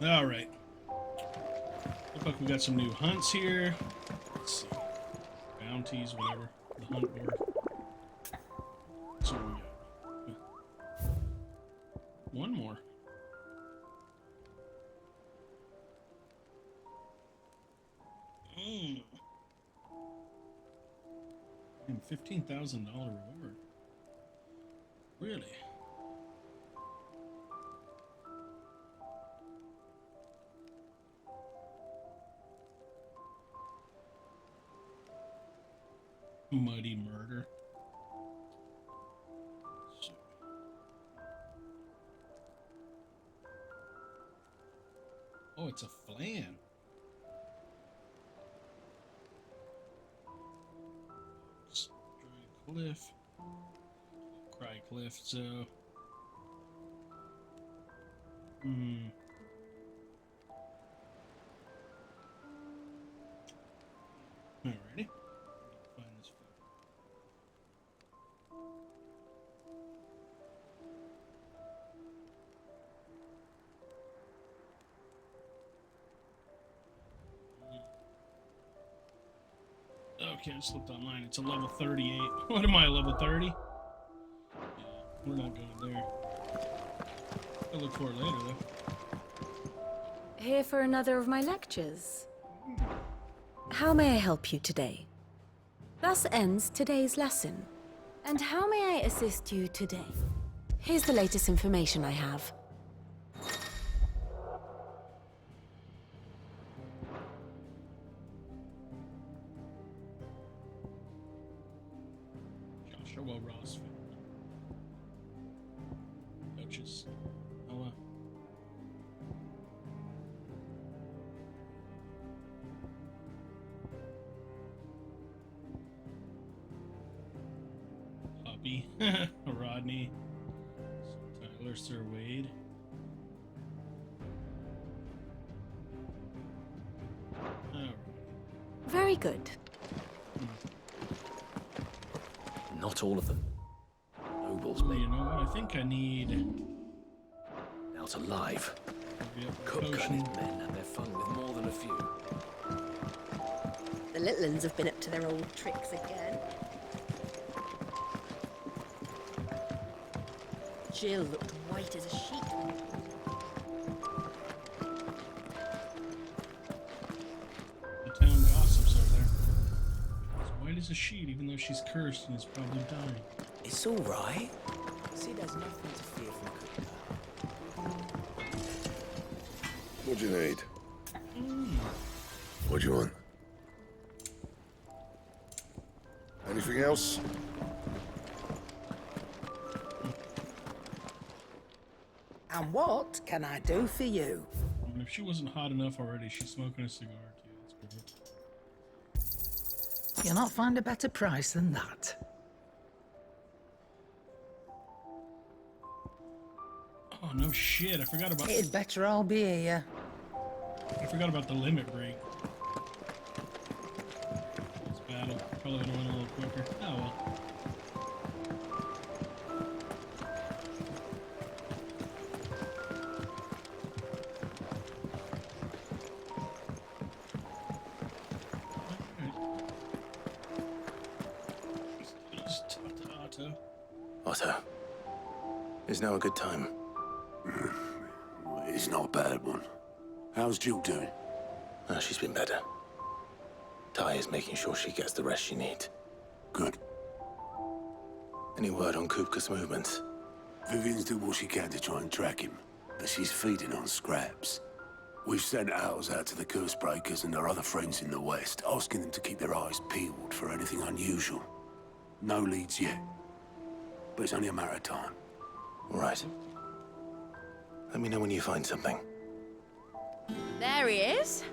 All right. Looks like we got some new hunts here. Let's see. Bounties, whatever. The hunt board. So we got one more. And $15,000 reward. Really? Muddy murder. So. Oh, it's a flan. Cliff. Cry Cliff, so. Alrighty. Find this food. Okay, I slipped online. It's a level 38. What am I, level 30? Yeah, we're not going there. I'll look for it later, though. Here for another of my lectures. How may I help you today? Thus ends today's lesson. And how may I assist you today? Here's the latest information I have. Joshua Rossford. Duchess. Ella. Poppy. Rodney. Tyler, Sir Wade. Alright. Very good. Not all of them. Nobles, Well, maybe. you know what? I think I need Out alive. maybe a Cook and potion. his men have their fun with more than a few. The little uns have been up to their old tricks again. Jill looked white as a sheet. The town gossips over there. As white as a sheet, even though she's cursed and is probably dying. It's all right. Sid has nothing to fear from Cook. What do you need? What do you want? Anything else? And what can I do for you? I mean, if she wasn't hot enough already, she's smoking a cigar too. That's great. You'll not find a better price than that. Oh no shit! I forgot about. It'd better all be here. I forgot about the limit break. This battle probably would have went a little quicker. Oh well. Just talk to Otto. Otto. Is now a good time? It's not a bad one. How's Jill doing? Oh, she's been better. Ty is making sure she gets the rest she needs. Good. Any word on Kupka's movements? Vivian's doing what she can to try and track him, but she's feeding on scraps. We've sent ours out to the curse breakers and our other friends in the west, asking them to keep their eyes peeled for anything unusual. No leads yet, but it's only a matter of time. All right. Let me know when you find something. There he is.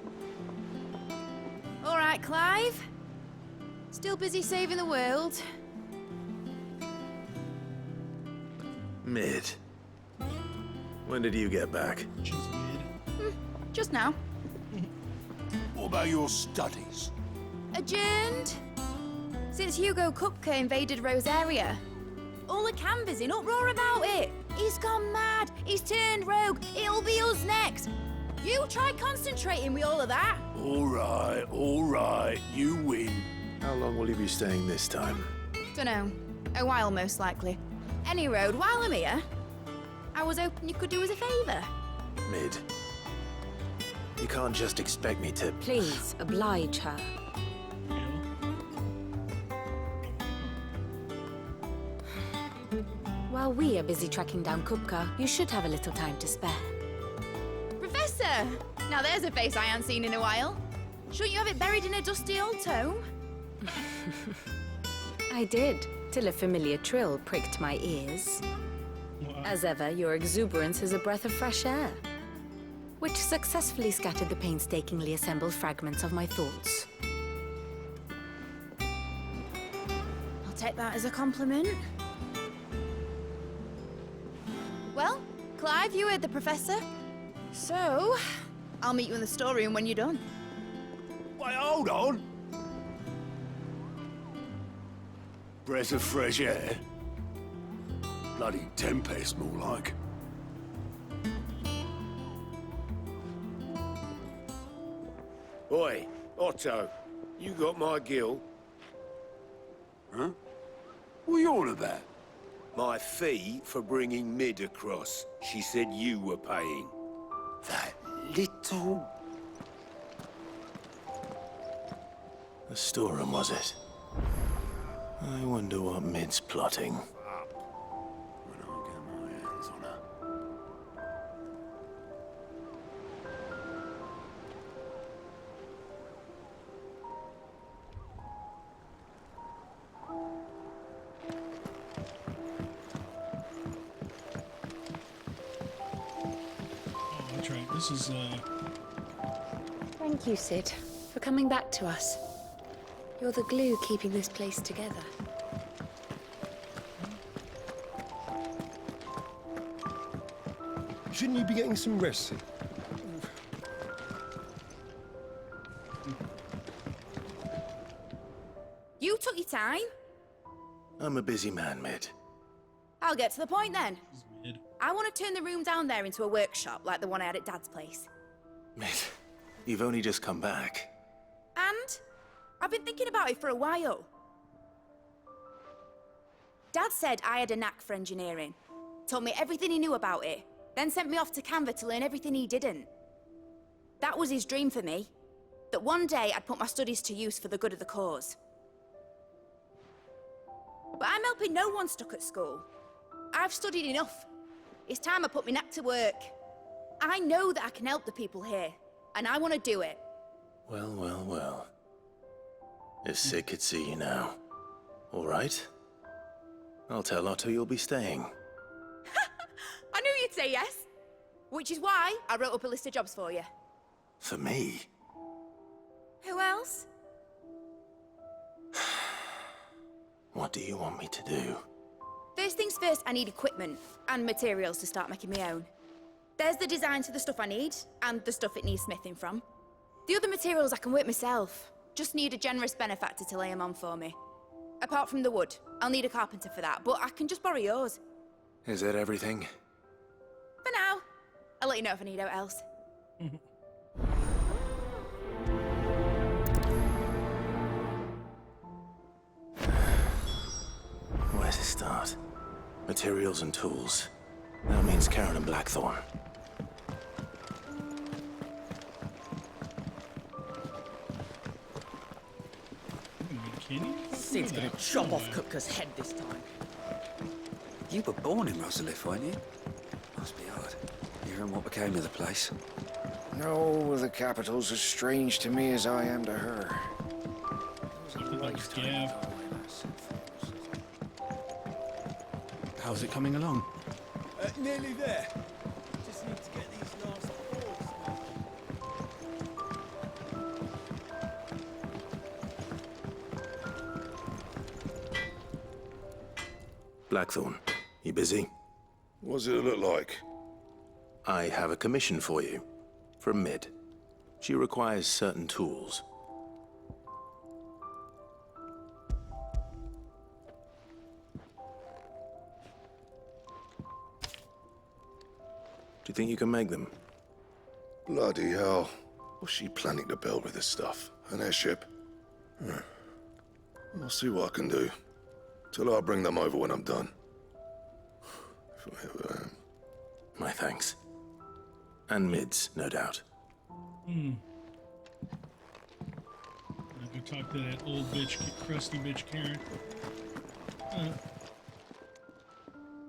All right, Clive. Still busy saving the world. Mid. When did you get back? She's mid. Just now. What about your studies? Adjourned. Since Hugo Kupka invaded Rosaria. All the Canvas in uproar about it. He's gone mad. He's turned rogue. It'll be us next. You try concentrating with all of that. All right, you win. How long will you be staying this time? Dunno. A while, most likely. Any road, while I'm here, I was hoping you could do us a favour. Mid. You can't just expect me to... Please, oblige her. While we are busy tracking down Kupka, you should have a little time to spare. Professor! Now there's a face I haven't seen in a while. Shouldn't you have it buried in a dusty old tome? I did, till a familiar trill pricked my ears. As ever, your exuberance is a breath of fresh air, which successfully scattered the painstakingly assembled fragments of my thoughts. I'll take that as a compliment. Well, Clive, you heard the professor. So, I'll meet you in the storeroom when you're done. Wait, hold on. Breath of fresh air? Bloody tempest, more like. Oi, Otto, you got my gill? Huh? What are you on about? My fee for bringing Mid across. She said you were paying. That little... The storeroom, was it? I wonder what Mid's plotting. When I get my hands on her. Oh, that's right. This is, Thank you, Sid, for coming back to us. You're the glue keeping this place together. Shouldn't you be getting some rest, Sid? You took your time. I'm a busy man, Mid. I'll get to the point then. mid. I want to turn the room down there into a workshop like the one I had at Dad's place. Mid, you've only just come back. And I've been thinking about it for a while. Dad said I had a knack for engineering. Told me everything he knew about it, then sent me off to Canva to learn everything he didn't. That was his dream for me. That one day I'd put my studies to use for the good of the cause. But I'm helping no one stuck at school. I've studied enough. It's time I put my knack to work. I know that I can help the people here, and I want to do it. Well, well, well. If Sid could see you now. All right. I'll tell Otto you'll be staying. I knew you'd say yes. Which is why I wrote up a list of jobs for you. For me? Who else? What do you want me to do? First things first, I need equipment and materials to start making my own. There's the designs for the stuff I need, and the stuff it needs smithing from. The other materials I can work myself. Just need a generous benefactor to lay them on for me. Apart from the wood, I'll need a carpenter for that, but I can just borrow yours. Is that everything? For now. I'll let you know if I need out else. Where to start? Materials and tools. That means Karen and Blackthorn. Sid's gonna chop off Kupka's head this time. You were born in Rosalith, weren't you? Must be hard. Hearing what became of the place. No, the capital's as strange to me as I am to her. How's it coming along? Nearly there. Just need to get these last boards. Blackthorn, you busy? What's it look like? I have a commission for you. From Mid. She requires certain tools. Do you think you can make them? Bloody hell. What's she planning to build with this stuff? An airship? I'll see what I can do. Tell her I'll bring them over when I'm done. If I ever am. My thanks. And Mid's, no doubt. I go talk to that old bitch, crusty bitch Karen.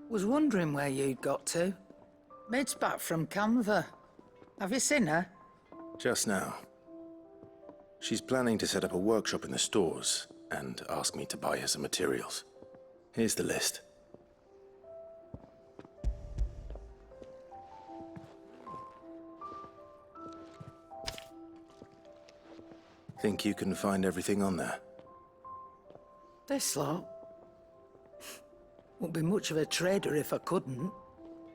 Was wondering where you'd got to. Mid's back from Canva. Have you seen her? Just now. She's planning to set up a workshop in the stores and ask me to buy her some materials. Here's the list. Think you can find everything on there? This lot? Wouldn't be much of a trader if I couldn't.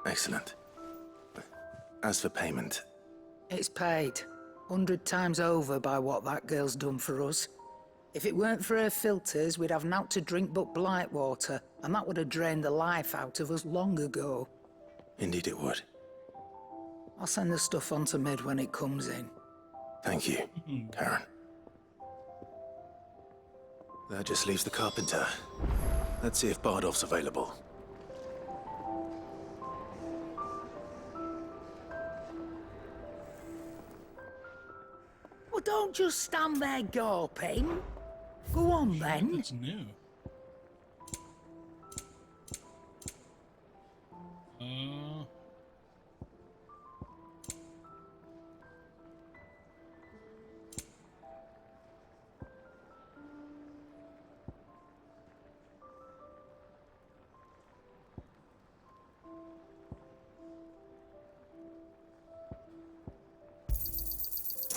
Excellent. As for payment... It's paid. 100 times over by what that girl's done for us. If it weren't for her filters, we'd have naught to drink but blight water, and that would have drained the life out of us long ago. Indeed it would. I'll send the stuff on to Mid when it comes in. Thank you, Karen. That just leaves the carpenter. Let's see if Bardolph's available. Well, don't just stand there gawping. Go on, then. That's new.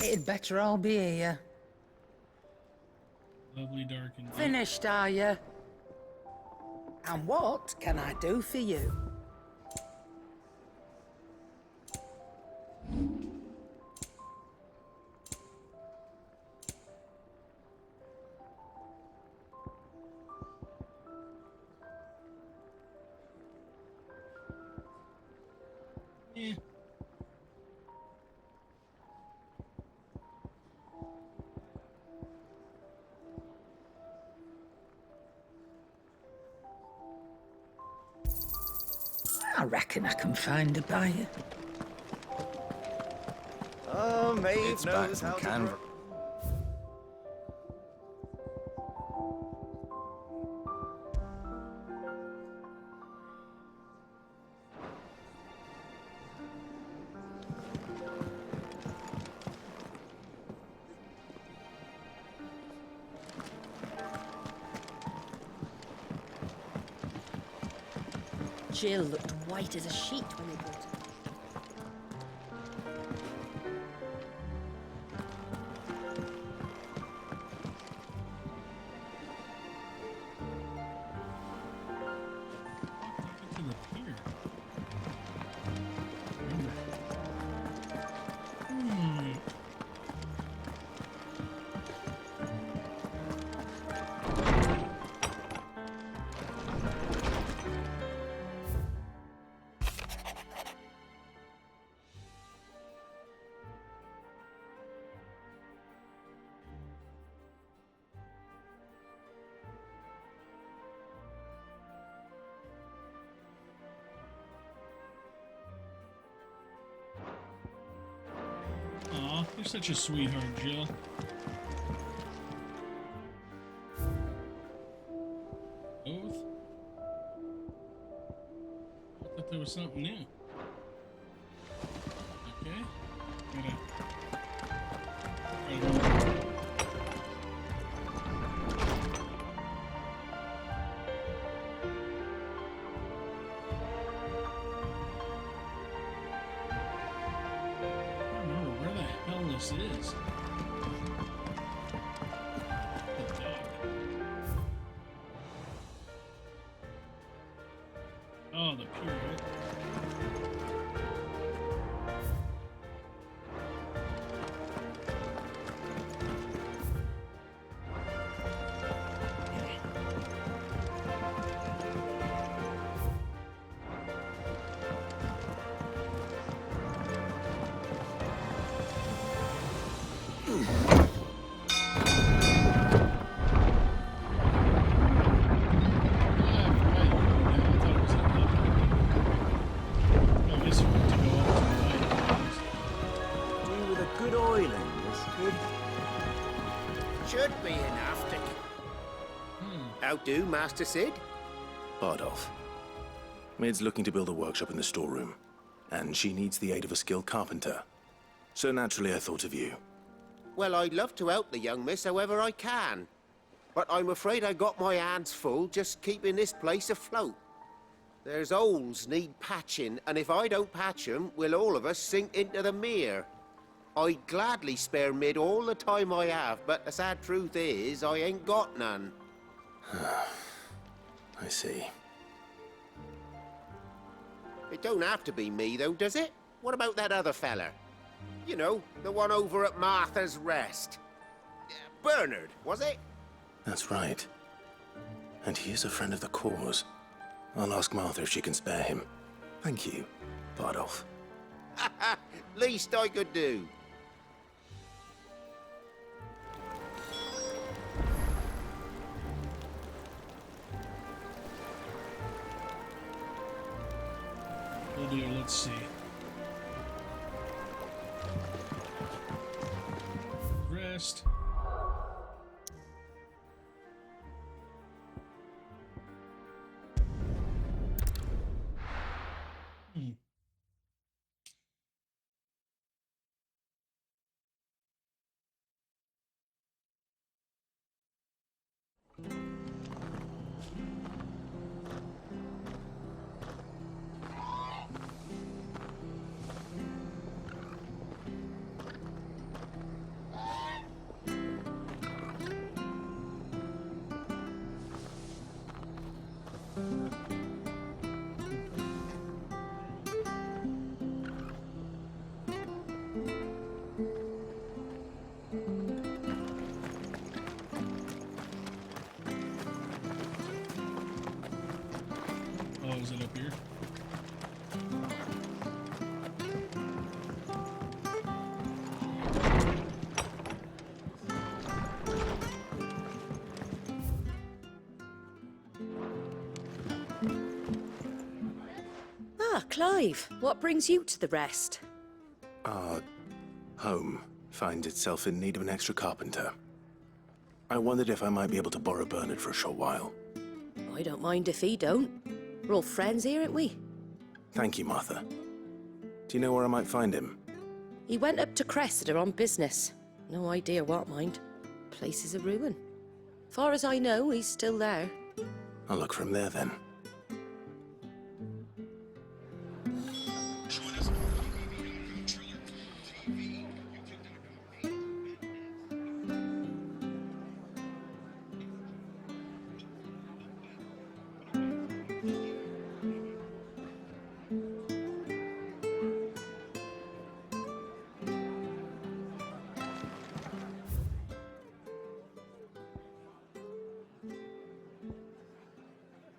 It'd better all be here. Lovely dark and deep. Finished, are you? And what can I do for you? Yeah. I reckon I can find a buyer. Oh, Maeve knows how to grow. Jill looked white as a sheet when they brought her. Aw, you're such a sweetheart, Jill. Oath? I thought there was something new. Okay. This is. The dog. Oh, the pure. Should be enough to... How do, Master Sid? Bardolph. Mid's looking to build a workshop in the storeroom, and she needs the aid of a skilled carpenter. So naturally I thought of you. Well, I'd love to help the young miss however I can. But I'm afraid I got my hands full just keeping this place afloat. There's holes need patching, and if I don't patch them, we'll all of us sink into the mere. I'd gladly spare Mid all the time I have, but the sad truth is, I ain't got none. I see. It don't have to be me, though, does it? What about that other fella? You know, the one over at Martha's Rest. Bernard, was it? That's right. And he is a friend of the cause. I'll ask Martha if she can spare him. Thank you, Bardolph. Least I could do. Oh dear, let's see. Rest. Oh, is it up here? Ah, Clive, what brings you to the Rest? Our home finds itself in need of an extra carpenter. I wondered if I might be able to borrow Bernard for a short while. I don't mind if he don't. We're all friends here, aren't we? Thank you, Martha. Do you know where I might find him? He went up to Cressida on business. No idea what, mind. Place is a ruin. Far as I know, he's still there. I'll look for him there then.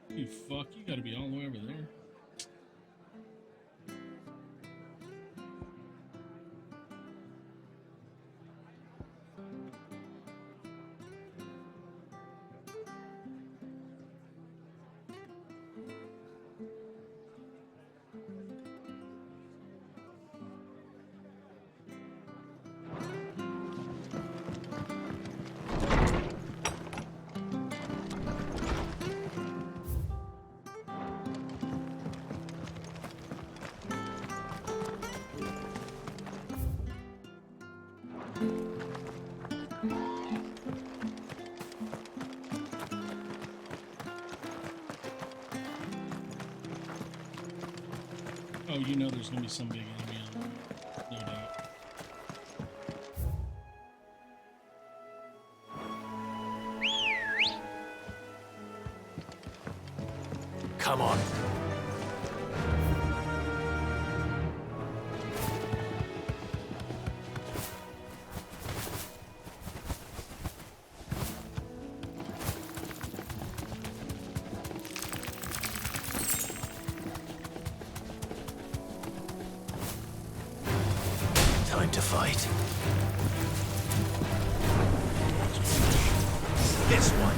You fuck, you gotta be all the way over there. Oh, you know there's gonna be some big enemy on the way. No doubt. Come on. Time to fight. This one.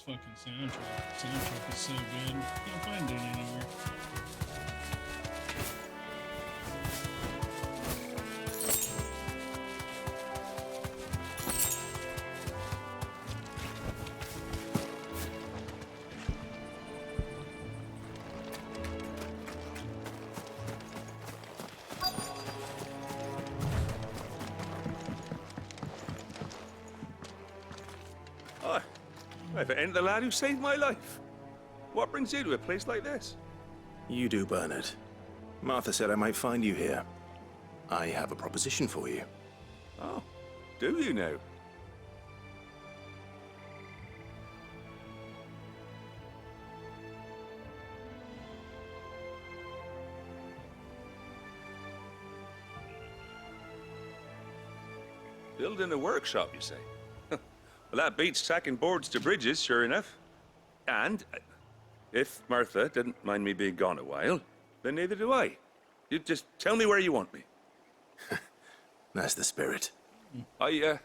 fucking soundtrack. Soundtrack is so good. Can't find it anywhere. Oh, if it ain't the lad who saved my life. What brings you to a place like this? You do, Bernard. Martha said I might find you here. I have a proposition for you. Oh, do you now? Building a workshop, you say? Well, that beats tacking boards to bridges, sure enough. And if Martha didn't mind me being gone a while, then neither do I. You just tell me where you want me. That's the spirit. I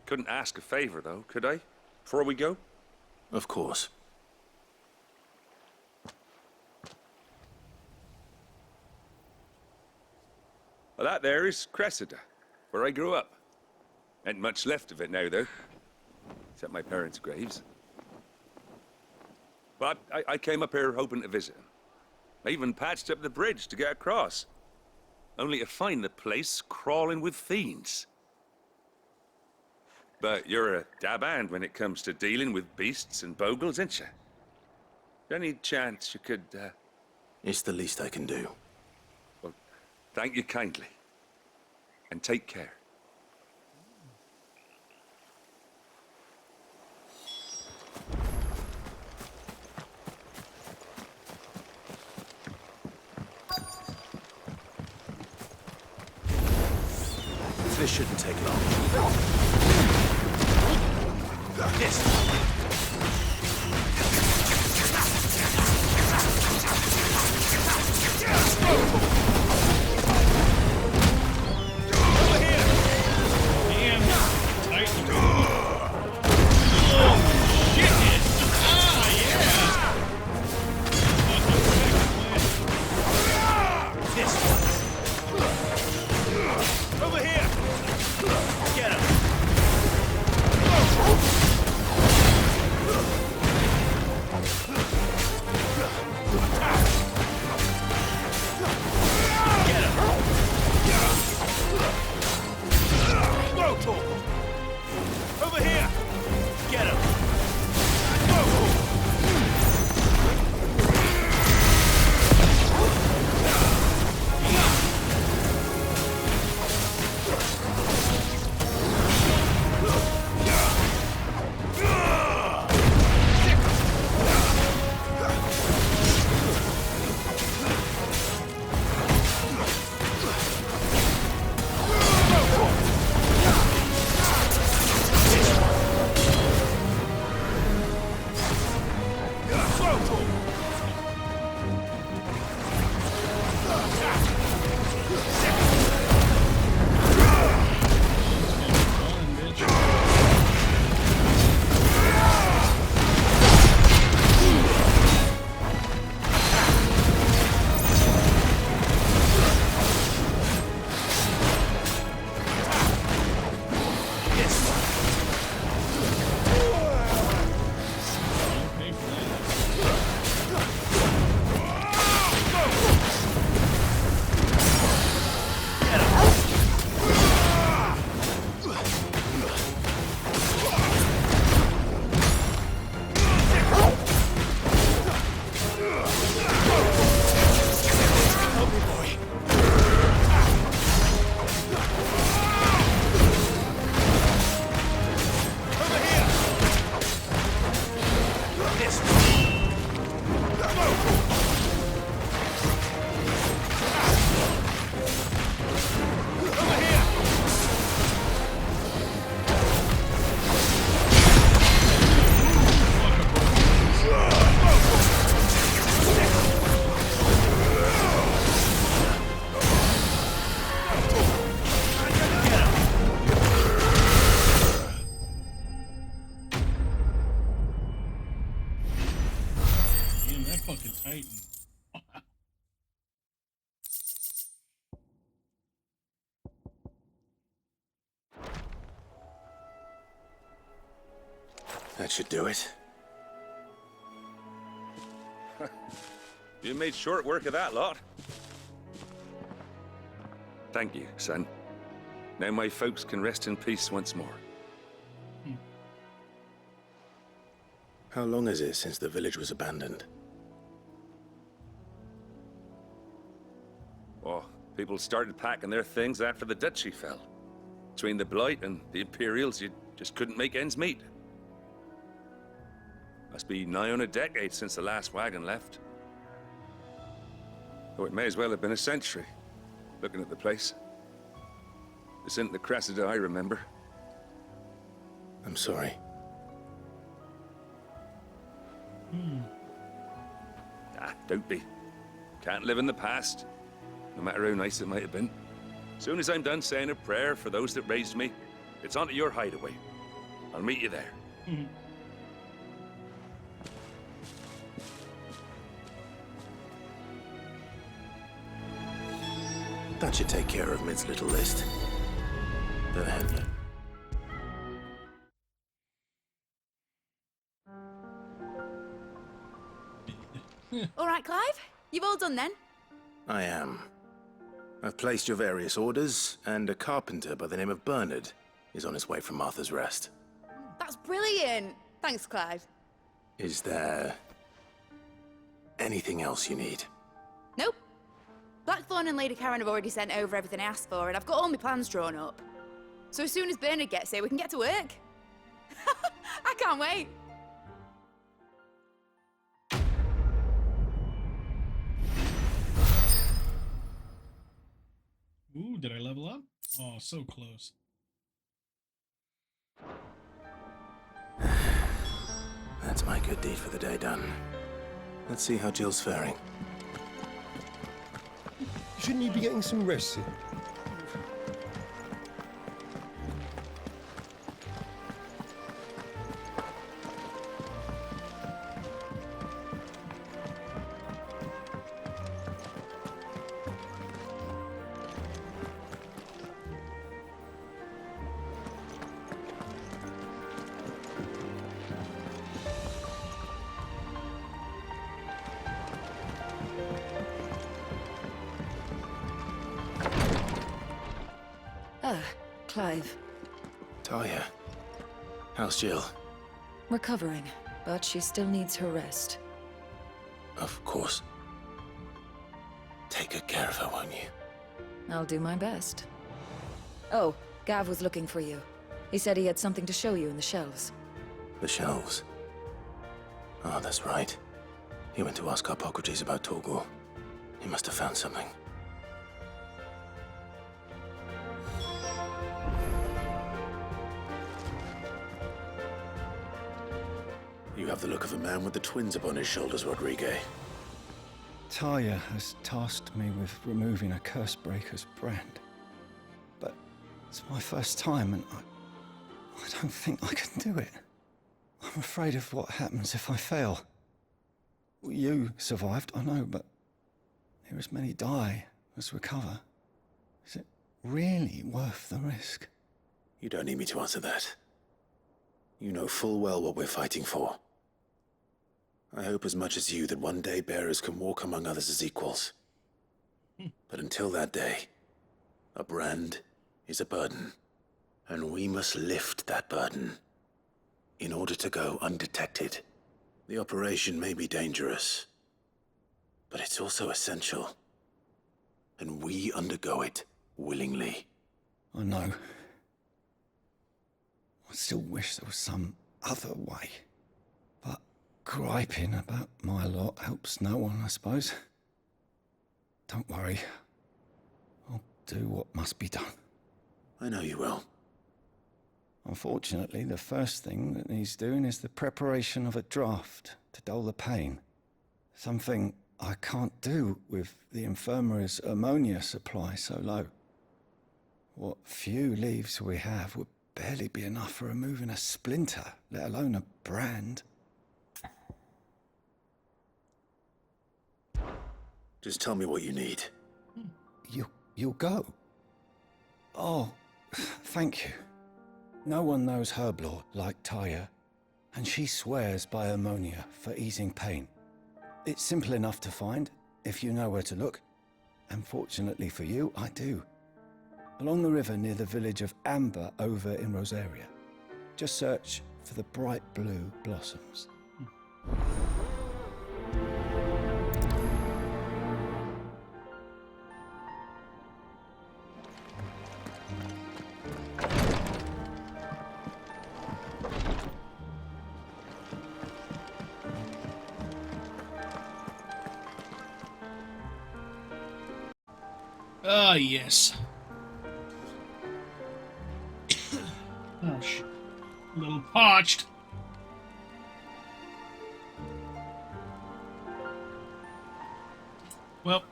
couldn't ask a favor, though, could I? Before we go? Of course. Well, that there is Cressida, where I grew up. Ain't much left of it now, though. Except my parents' graves. But I came up here hoping to visit him. I even patched up the bridge to get across. Only to find the place crawling with fiends. But you're a dab hand when it comes to dealing with beasts and bogles, ain't you? Any chance you could, It's the least I can do. Well, thank you kindly. And take care. This shouldn't take long. Yes. Over here! Damn, tight. Oh, shit! Ah, yeah! This one. Over here! Get him. That should do it. You made short work of that lot. Thank you, son. Now my folks can rest in peace once more. How long is it since the village was abandoned? Oh, people started packing their things after the duchy fell. Between the Blight and the Imperials, you just couldn't make ends meet. Must be nigh on a decade since the last wagon left. Oh, it may as well have been a century, looking at the place. This isn't the Cressida I remember. I'm sorry. Ah, don't be. Can't live in the past, no matter how nice it might have been. Soon as I'm done saying a prayer for those that raised me, it's on to your hideaway. I'll meet you there. That should take care of Mid's little list. Go ahead. All right, Clive. You've all done then? I am. I've placed your various orders, and a carpenter by the name of Bernard is on his way from Martha's Rest. That's brilliant. Thanks, Clive. Is there anything else you need? Nope. Blackthorn and Lady Karen have already sent over everything I asked for, and I've got all my plans drawn up. So as soon as Bernard gets here, we can get to work. I can't wait. Ooh, did I level up? Oh, so close. That's my good deed for the day done. Let's see how Jill's faring. Shouldn't you be getting some rest soon? Ah, Clive. Talia, how's Jill? Recovering, but she still needs her rest. Of course. Take good care of her, won't you? I'll do my best. Oh, Gav was looking for you. He said he had something to show you in the shelves. The shelves. Oh, that's right. He went to ask Harpocrates about Torgor. He must have found something. You have the look of a man with the twins upon his shoulders, Rodrigue. Talia has tasked me with removing a Cursebreaker's brand. But it's my first time, and I don't think I can do it. I'm afraid of what happens if I fail. You survived, I know, but here as many die as recover. Is it really worth the risk? You don't need me to answer that. You know full well what we're fighting for. I hope as much as you that one day bearers can walk among others as equals. But until that day, a brand is a burden, and we must lift that burden in order to go undetected. The operation may be dangerous, but it's also essential, and we undergo it willingly. I know. I still wish there was some other way. But griping about my lot helps no one, I suppose. Don't worry. I'll do what must be done. I know you will. Unfortunately, the first thing that needs doing is the preparation of a draft to dull the pain. Something I can't do with the infirmary's ammonia supply so low. What few leaves we have would barely be enough for removing a splinter, let alone a brand. Just tell me what you need. You'll go? Oh, thank you. No one knows Herblore like Talia, and she swears by ammonia for easing pain. It's simple enough to find, if you know where to look. And fortunately for you, I do. Along the river near the village of Amber over in Rosaria. Just search for the bright blue blossoms. Ah, yes. Oh, shit. A little parched. Well,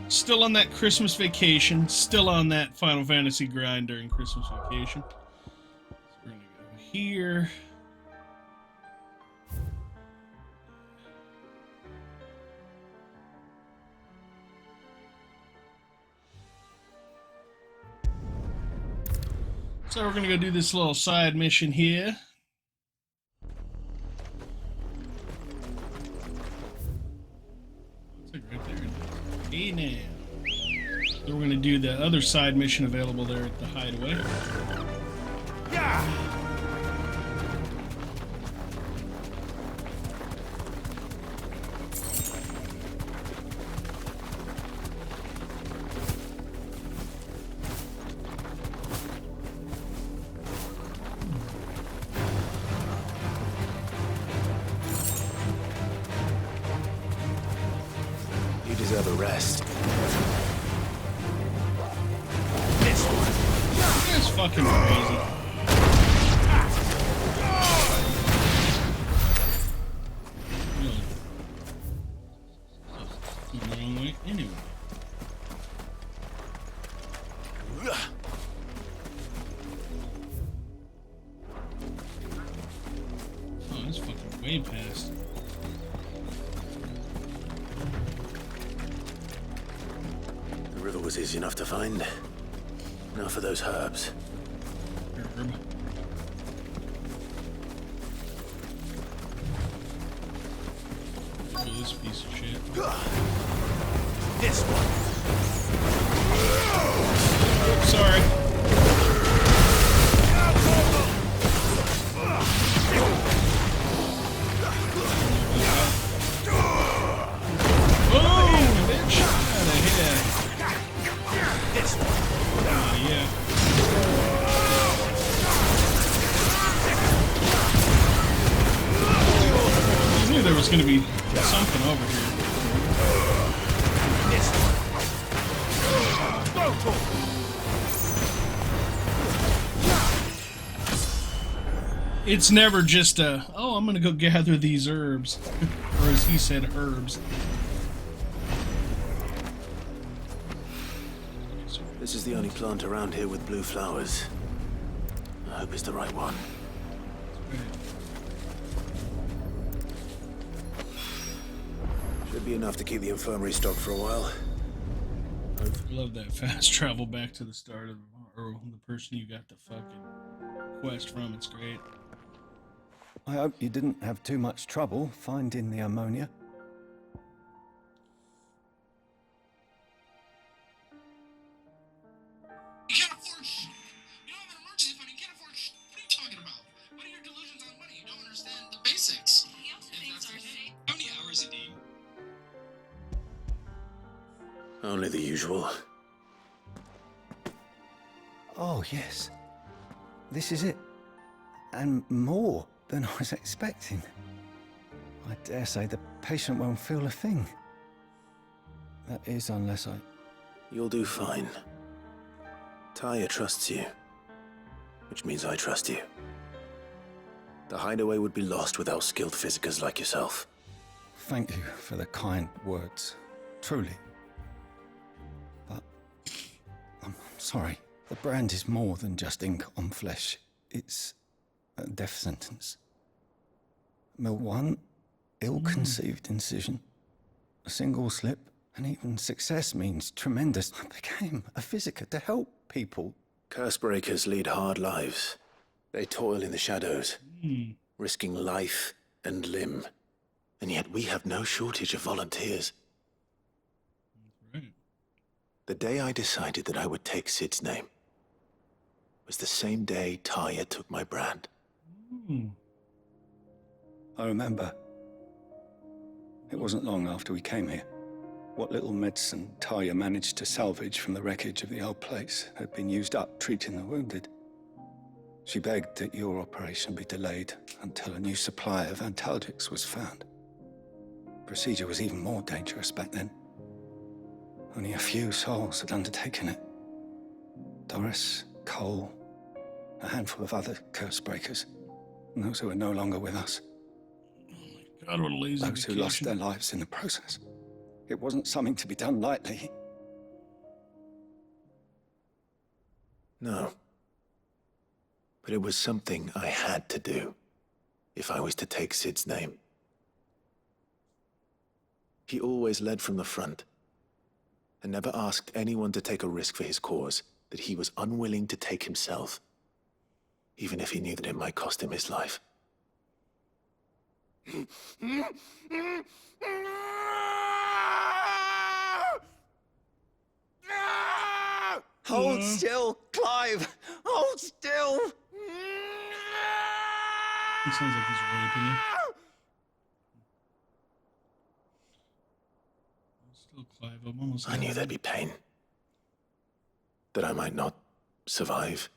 still on that Christmas vacation, still on that Final Fantasy grind during Christmas vacation. So we're gonna go here. So we're gonna go do this little side mission here. It's like right there. Hey now. So we're gonna do the other side mission available there at the hideaway. Yeah. You deserve a rest. That's fucking crazy. Really? Going the wrong way anyway. Oh, that's fucking way past. The river was easy enough to find. Now for those herbs. Herb. Oh, this piece of shit. This one. Oops, sorry. Boom, bitch! Out of here. This one. Yeah. I knew there was going to be something over here. This one. It's never just a, oh, I'm going to go gather these herbs. Or as he said, herbs. This is the only plant around here with blue flowers. I hope it's the right one. Should be enough to keep the infirmary stocked for a while. I love that fast travel back to the start of or the person you got the fucking quest from. It's great. I hope you didn't have too much trouble finding the ammonia. You can't afford you don't have an emergency fund, you can't afford what are you talking about? What are your delusions on money? You don't understand the basics. He also thinks our state. How many hours a day? Only the usual. Oh, yes. This is it. And more than I was expecting. I dare say the patient won't feel a thing. That is, unless I... You'll do fine. Taya trusts you, which means I trust you. The hideaway would be lost without skilled physicers like yourself. Thank you for the kind words. Truly. But... I'm sorry. The brand is more than just ink on flesh. It's a death sentence. One ill-conceived incision, a single slip, and even success means tremendous. I became a physiker to help people. Curse breakers lead hard lives. They toil in the shadows, risking life and limb. And yet we have no shortage of volunteers. Right. The day I decided that I would take Sid's name was the same day Talia took my brand. I remember. It wasn't long after we came here. What little medicine Talia managed to salvage from the wreckage of the old place had been used up treating the wounded. She begged that your operation be delayed until a new supply of antalgics was found. Procedure was even more dangerous back then. Only a few souls had undertaken it. Doris, Cole, a handful of other curse breakers, and those who are no longer with us. God, what a lazy Those who lost their lives in the process. It wasn't something to be done lightly. No. But it was something I had to do, if I was to take Sid's name. He always led from the front, and never asked anyone to take a risk for his cause that he was unwilling to take himself, even if he knew that it might cost him his life. Hold still, Clive! Hold still! He sounds like he's raping you. Still, Clive, I'm almost. I knew there'd be pain. That I might not survive.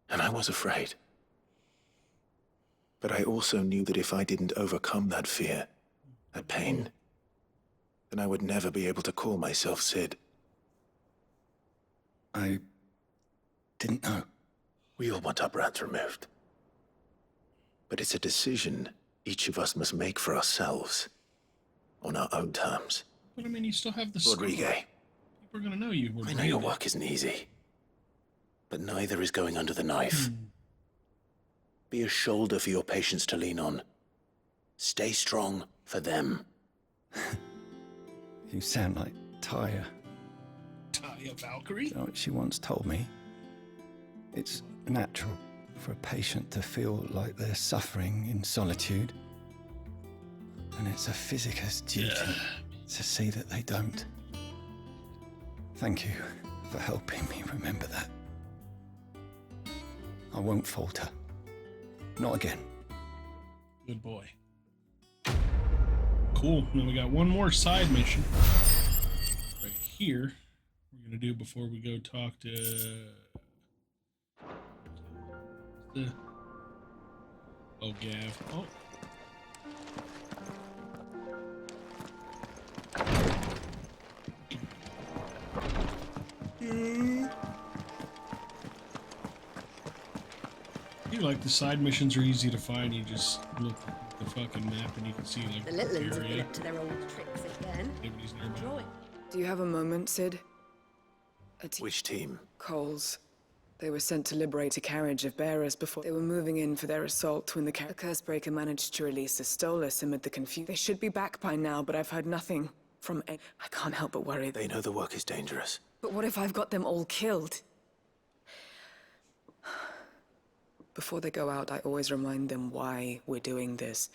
And I was afraid. But I also knew that if I didn't overcome that fear, that pain, then I would never be able to call myself Sid. I didn't know. We all want our brands removed. But it's a decision each of us must make for ourselves, on our own terms. But I mean, you still have the Rodrigue, people are gonna know you. I know your work isn't easy, but neither is going under the knife. Be a shoulder for your patients to lean on. Stay strong for them. You sound like Talia. Talia Valkyrie? You know what she once told me? It's natural for a patient to feel like they're suffering in solitude. And it's a physicist's duty to see that they don't. Thank you for helping me remember that. I won't falter. Not again. Good boy. Cool. Now we got one more side mission right here. We're gonna do before we go talk to Gav. Oh. Like the side missions are easy to find. You just look at the fucking map and you can see like The little ones have been up to their old tricks again. Nobody's nearby. Do you have a moment, Sid? Which team? Coles. They were sent to liberate a carriage of bearers before they were moving in for their assault when the Cursebreaker managed to release a Stolas amid the confusion. They should be back by now, but I've heard nothing from I can't help but worry. They know the work is dangerous. But what if I've got them all killed? Before they go out, I always remind them why we're doing this,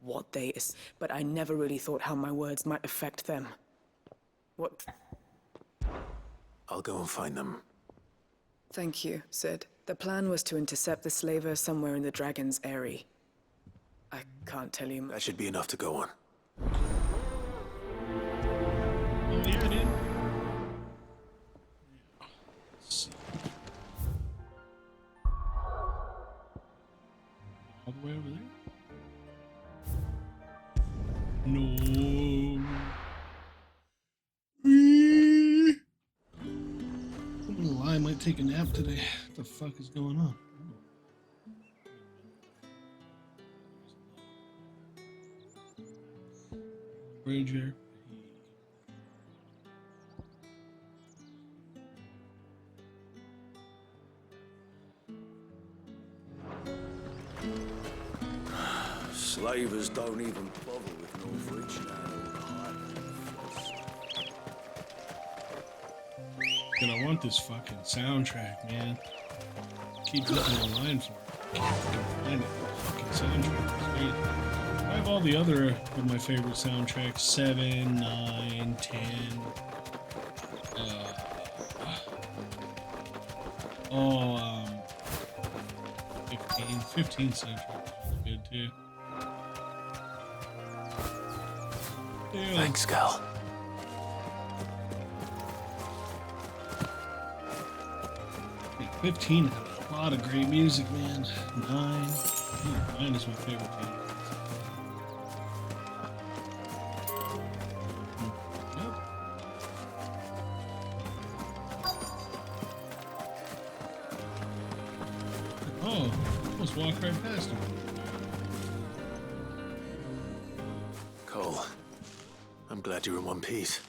what they is. But I never really thought how my words might affect them. What? I'll go and find them. Thank you, Sid. The plan was to intercept the slaver somewhere in the Dragon's Eyrie. I can't tell you. That should be enough to go on. Oh, yeah, dude. Let's see. All the way over there? No. I might take a nap today. What the fuck is going on? Bridge here. Slavers don't even bother with Northridge now. Gonna want this fucking soundtrack, man. keep looking online for it. I can't find it. Fucking soundtrack is great. I have all the other of my favorite soundtracks: 7, 9, 10. 15 soundtrack is good too. Yeah. Thanks, Cal. I think 15 had a lot of great music, man. 9 is my favorite thing. Yep. Oh, almost walked right past him. Cole, I'm glad you're in one piece.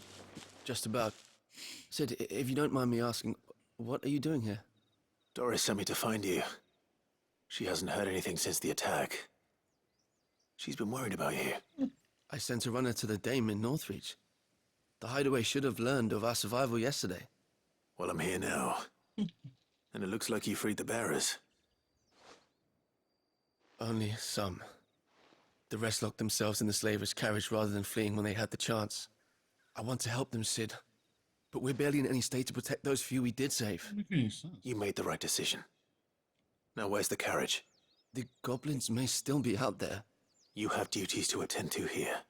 Just about. Sid, if you don't mind me asking, what are you doing here? Doris sent me to find you. She hasn't heard anything since the attack. She's been worried about you. I sent a runner to the Dame in Northreach. The hideaway should have learned of our survival yesterday. Well, I'm here now. And it looks like you freed the bearers. Only some. The rest locked themselves in the slaver's carriage rather than fleeing when they had the chance. I want to help them, Sid. But we're barely in any state to protect those few we did save. You made the right decision. Now where's the carriage? The goblins may still be out there. You have duties to attend to here.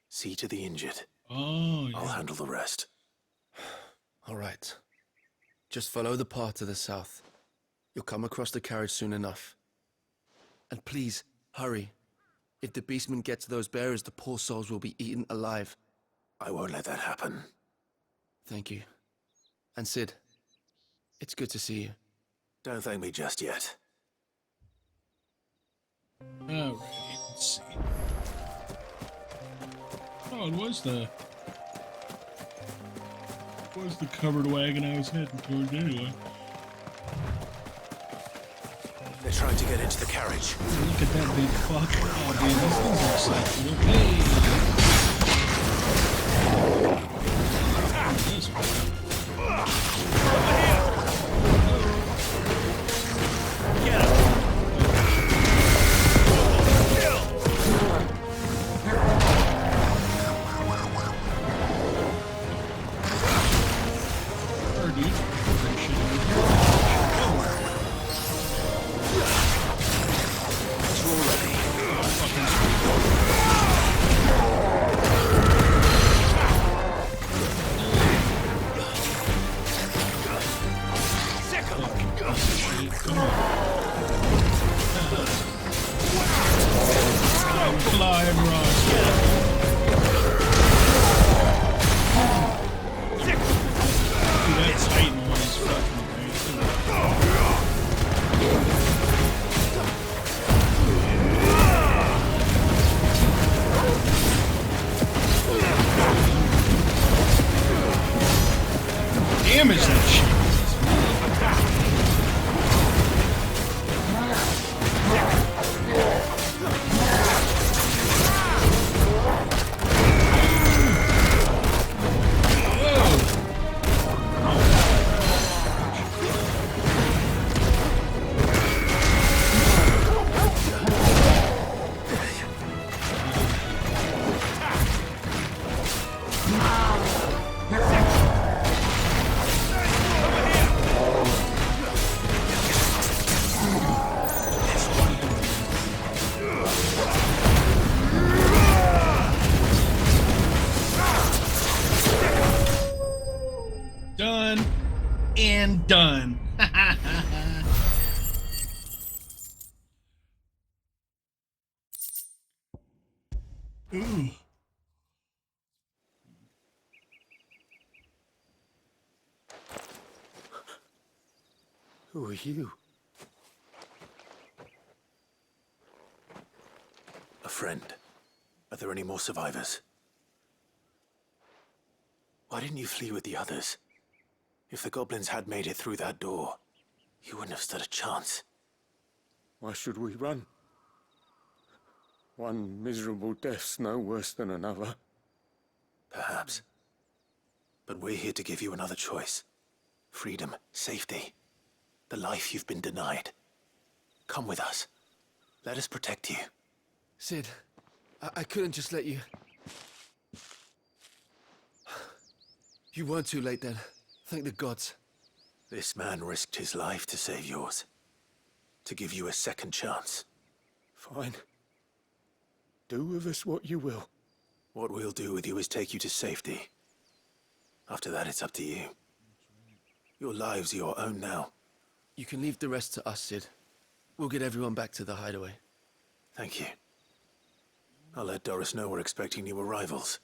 See to the injured. Oh, yeah. I'll handle the rest. All right. Just follow the path to the south. You'll come across the carriage soon enough. And please, hurry. If the beastmen get to those bearers, the poor souls will be eaten alive. I won't let that happen. Thank you. And Sid, it's good to see you. Don't thank me just yet. Alrighty, let's see. Oh, it was the covered wagon I was heading towards anyway. They're trying to get into the carriage. Look at that big fuck. Oh, dude, this thing's exciting. This one. Get him! Damage that shit. Done and done. Ooh. Who are you? A friend. Are there any more survivors? Why didn't you flee with the others? If the goblins had made it through that door, you wouldn't have stood a chance. Why should we run? One miserable death's no worse than another. Perhaps. But we're here to give you another choice. Freedom, safety. the life you've been denied. Come with us. Let us protect you. Sid, I couldn't just let you... You weren't too late then. Thank the gods. This man risked his life to save yours. To give you a second chance. Fine. Do with us what you will. What we'll do with you is take you to safety. After that, it's up to you. Your lives are your own now. You can leave the rest to us, Sid. We'll get everyone back to the hideaway. Thank you. I'll let Doris know we're expecting new arrivals.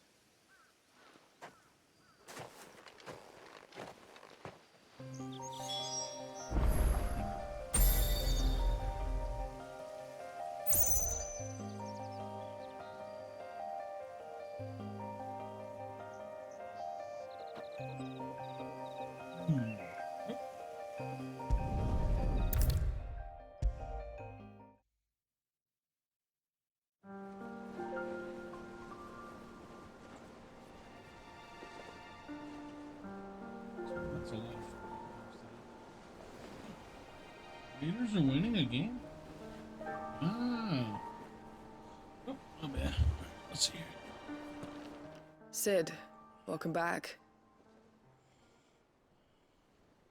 That's a lot. Raiders are winning a game? Oh. Oh, my bad. Let's see here. Sid, welcome back.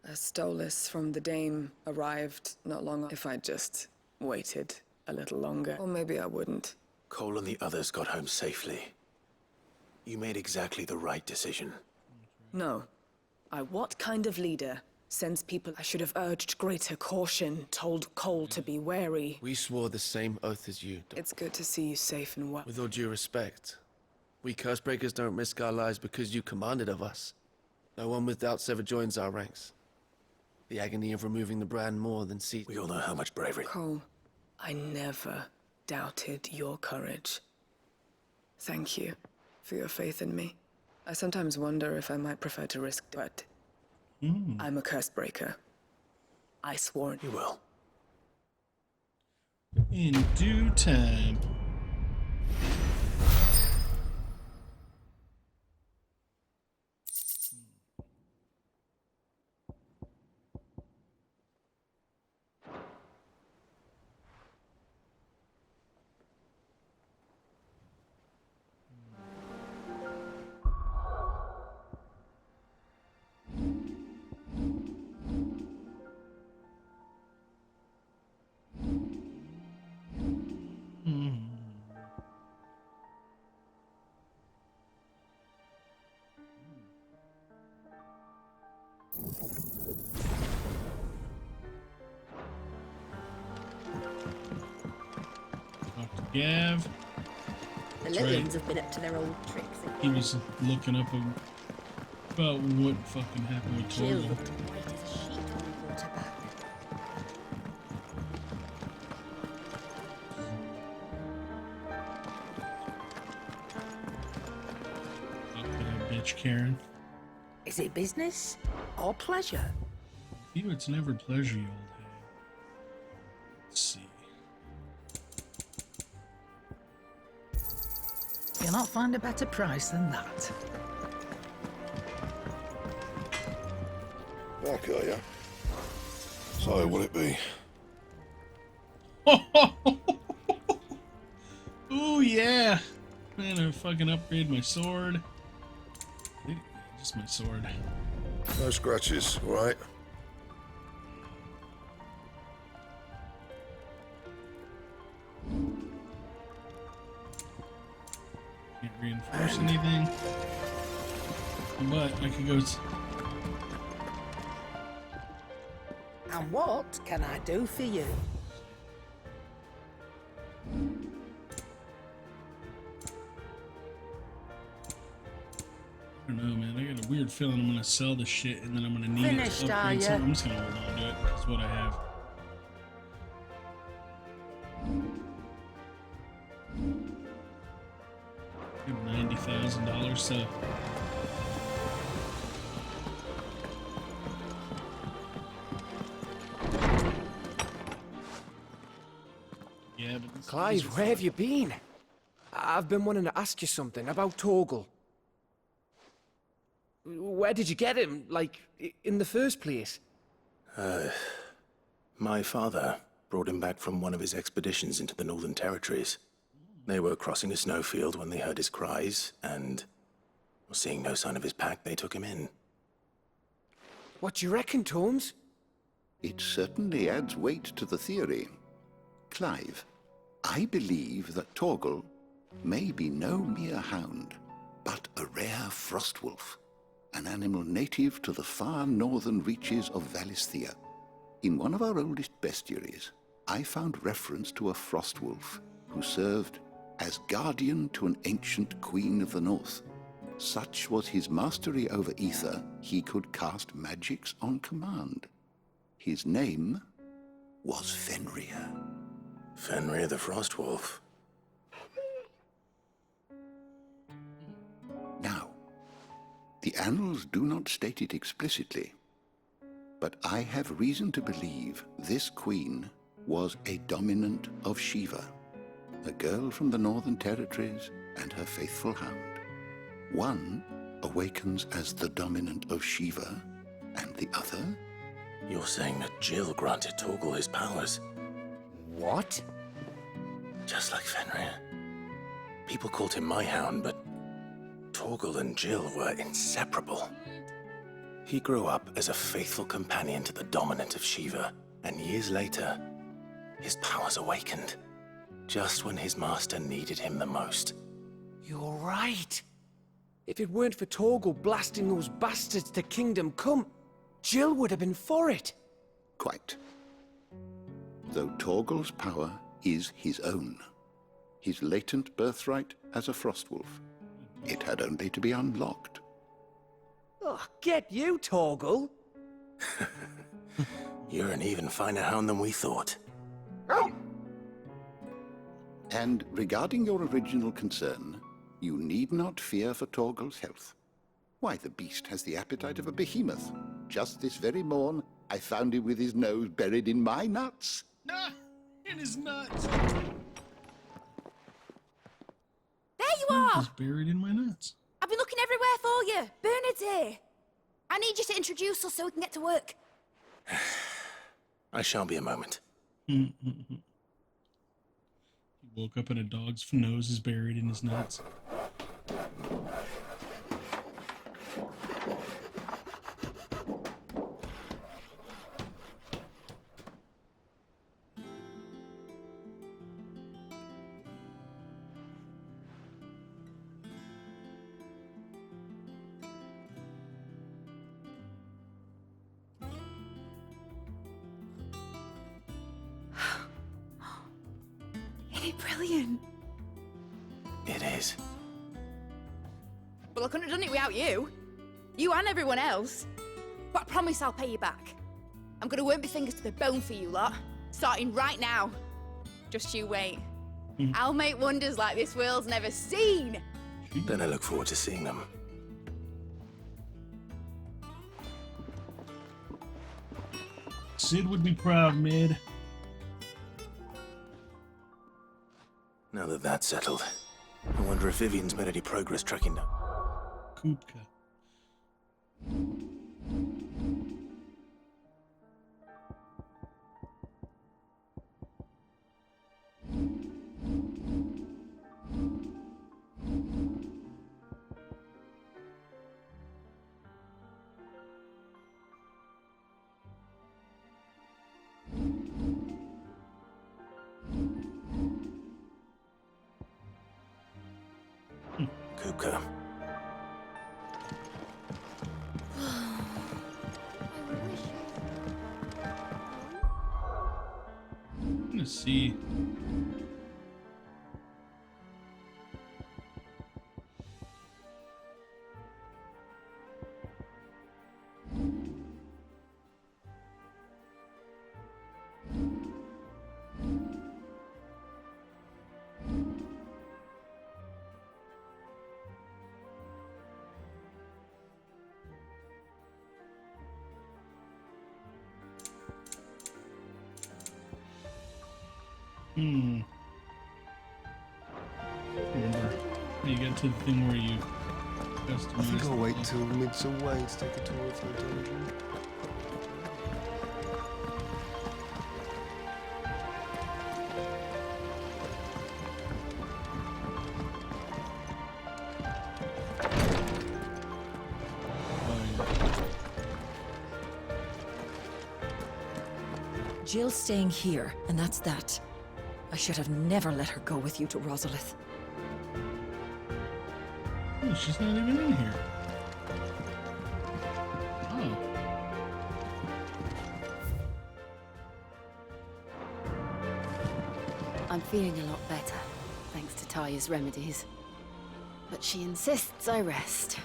A Stolas from the Dame arrived not long ago. If I'd just waited a little longer. Or maybe I wouldn't. Cole and the others got home safely. You made exactly the right decision. No. What kind of leader sends people? I should have urged greater caution, told Cole to be wary. We swore the same oath as you. It's good to see you safe and well. With all due respect, we Cursebreakers don't risk our lives because you commanded of us. No one with doubts ever joins our ranks. The agony of removing the brand more than seat. We all know how much bravery. Cole, I never doubted your courage. Thank you for your faith in me. I sometimes wonder if I might prefer to risk, but I'm a Cursebreaker. I swore. You will. In due time. Gav. The That's little right. ones have been up to their old tricks. He was looking up about what fucking happened with Jill Cole. looked white as a sheet when we brought her back. Fuck that bitch, Karen. Is it business or pleasure? You, it's never pleasure, you old hag. Let's see. You'll not find a better price than that. Back, are ya? So, will it be? Ooh, yeah. Man, I fucking upgrade my sword. Just my sword. No scratches, all right? Can't reinforce anything. But I could go... And what can I do for you? I don't know, man. I got a weird feeling I'm gonna sell the shit and then I'm gonna need Finished, it to are upgrade ya? something. I'm just gonna hold on to it because what I have. I have $90,000, so yeah, but this- Clive, these are where have you been? I've been wanting to ask you something about Torgal. Where did you get him, like, in the first place? My father brought him back from one of his expeditions into the Northern Territories. They were crossing a snowfield when they heard his cries, and seeing no sign of his pack, they took him in. What do you reckon, Torms? It certainly adds weight to the theory. Clive, I believe that Torgal may be no mere hound, but a rare frostwolf, an animal native to the far northern reaches of Valisthea. In one of our oldest bestiaries, I found reference to a frostwolf who served as guardian to an ancient queen of the north. Such was his mastery over ether, he could cast magics on command. His name was Fenrir. Fenrir the Frostwolf. Now, the annals do not state it explicitly, but I have reason to believe this queen was a dominant of Shiva, a girl from the Northern Territories and her faithful hound. One awakens as the dominant of Shiva, and the other? You're saying that Jill granted Torgal his powers? What? Just like Fenrir. People called him my hound, but Torgal and Jill were inseparable. He grew up as a faithful companion to the dominant of Shiva, and years later, his powers awakened, just when his master needed him the most. You're right. If it weren't for Torgal blasting those bastards to Kingdom Come, Jill would have been for it. Quite. Though Torgal's power is his own, his latent birthright as a Frostwolf, it had only to be unlocked. Oh, get you, Torgal! You're an even finer hound than we thought. And regarding your original concern, you need not fear for Torgal's health. Why, the beast has the appetite of a behemoth. Just this very morn, I found him with his nose buried in my nuts. Ah, in his nuts. There you are! He's buried in my nuts. I've been looking everywhere for you. Bernard's here. I need you to introduce us so we can get to work. I shall be a moment. He woke up and a dog's nose is buried in his nuts. Isn't it brilliant? It is. Well, I couldn't have done it without you. You and everyone else. But I promise I'll pay you back. I'm gonna work my fingers to the bone for you lot, starting right now. Just you wait. I'll make wonders like this world's never seen. Then I look forward to seeing them. Sid would be proud, Mid. Now that that's settled, I wonder if Vivian's made any progress tracking down Kupka. Kupka. I'm gonna see. Remember, you get to the thing where you customize. I think I'll wait till mid's away to take a tour of the dungeon. Jill's staying here, and that's that. I should have never let her go with you to Rosalith. Oh, she's not even in here. Oh. I'm feeling a lot better, thanks to Taya's remedies. But she insists I rest.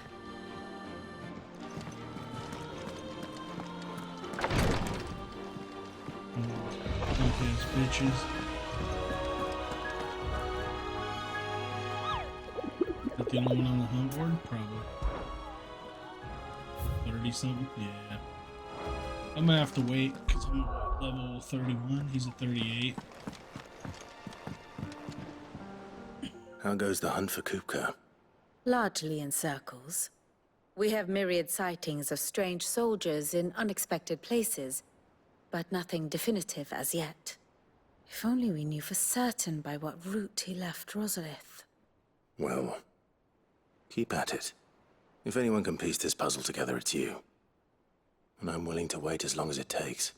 Punk-ass bitches. Is that the only one on the hunt board? Probably. 30-something? Yeah. I'm gonna have to wait, because I'm at level 31. He's at 38. How goes the hunt for Kupka? Largely in circles. We have myriad sightings of strange soldiers in unexpected places, but nothing definitive as yet. If only we knew for certain by what route he left Rosalith. Well, keep at it. If anyone can piece this puzzle together, it's you. And I'm willing to wait as long as it takes.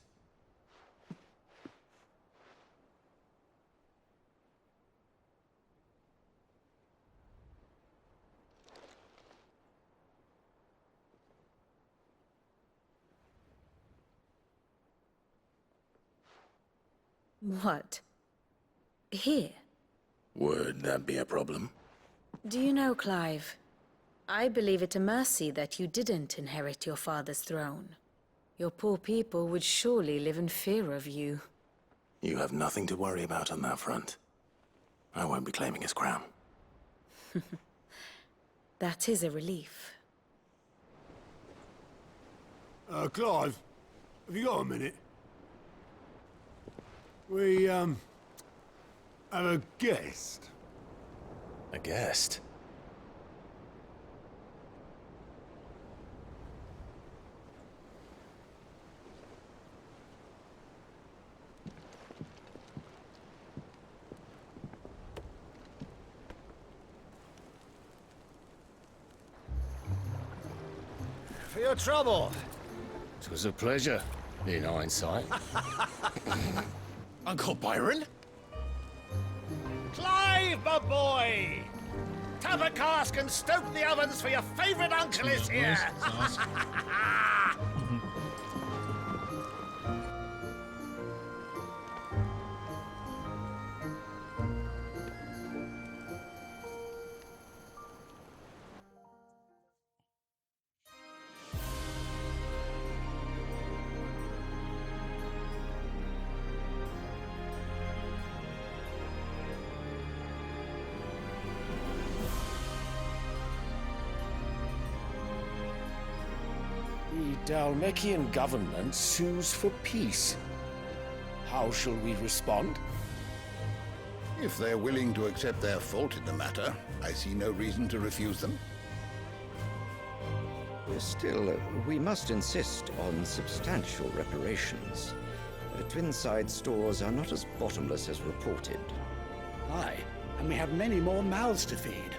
What? Here? Would that be a problem? Do you know, Clive? I believe it a mercy that you didn't inherit your father's throne. Your poor people would surely live in fear of you. You have nothing to worry about on that front. I won't be claiming his crown. That is a relief. Clive, have you got a minute? We, have a guest. A guest? For your trouble. It was a pleasure, in hindsight. Uncle Byron? Clive, my boy! Tap a cask and stoke the ovens for your favorite uncle is here! The Dalmekian government sues for peace. How shall we respond? If they're willing to accept their fault in the matter, I see no reason to refuse them. Still, we must insist on substantial reparations. Twinside stores are not as bottomless as reported. Aye, and we have many more mouths to feed.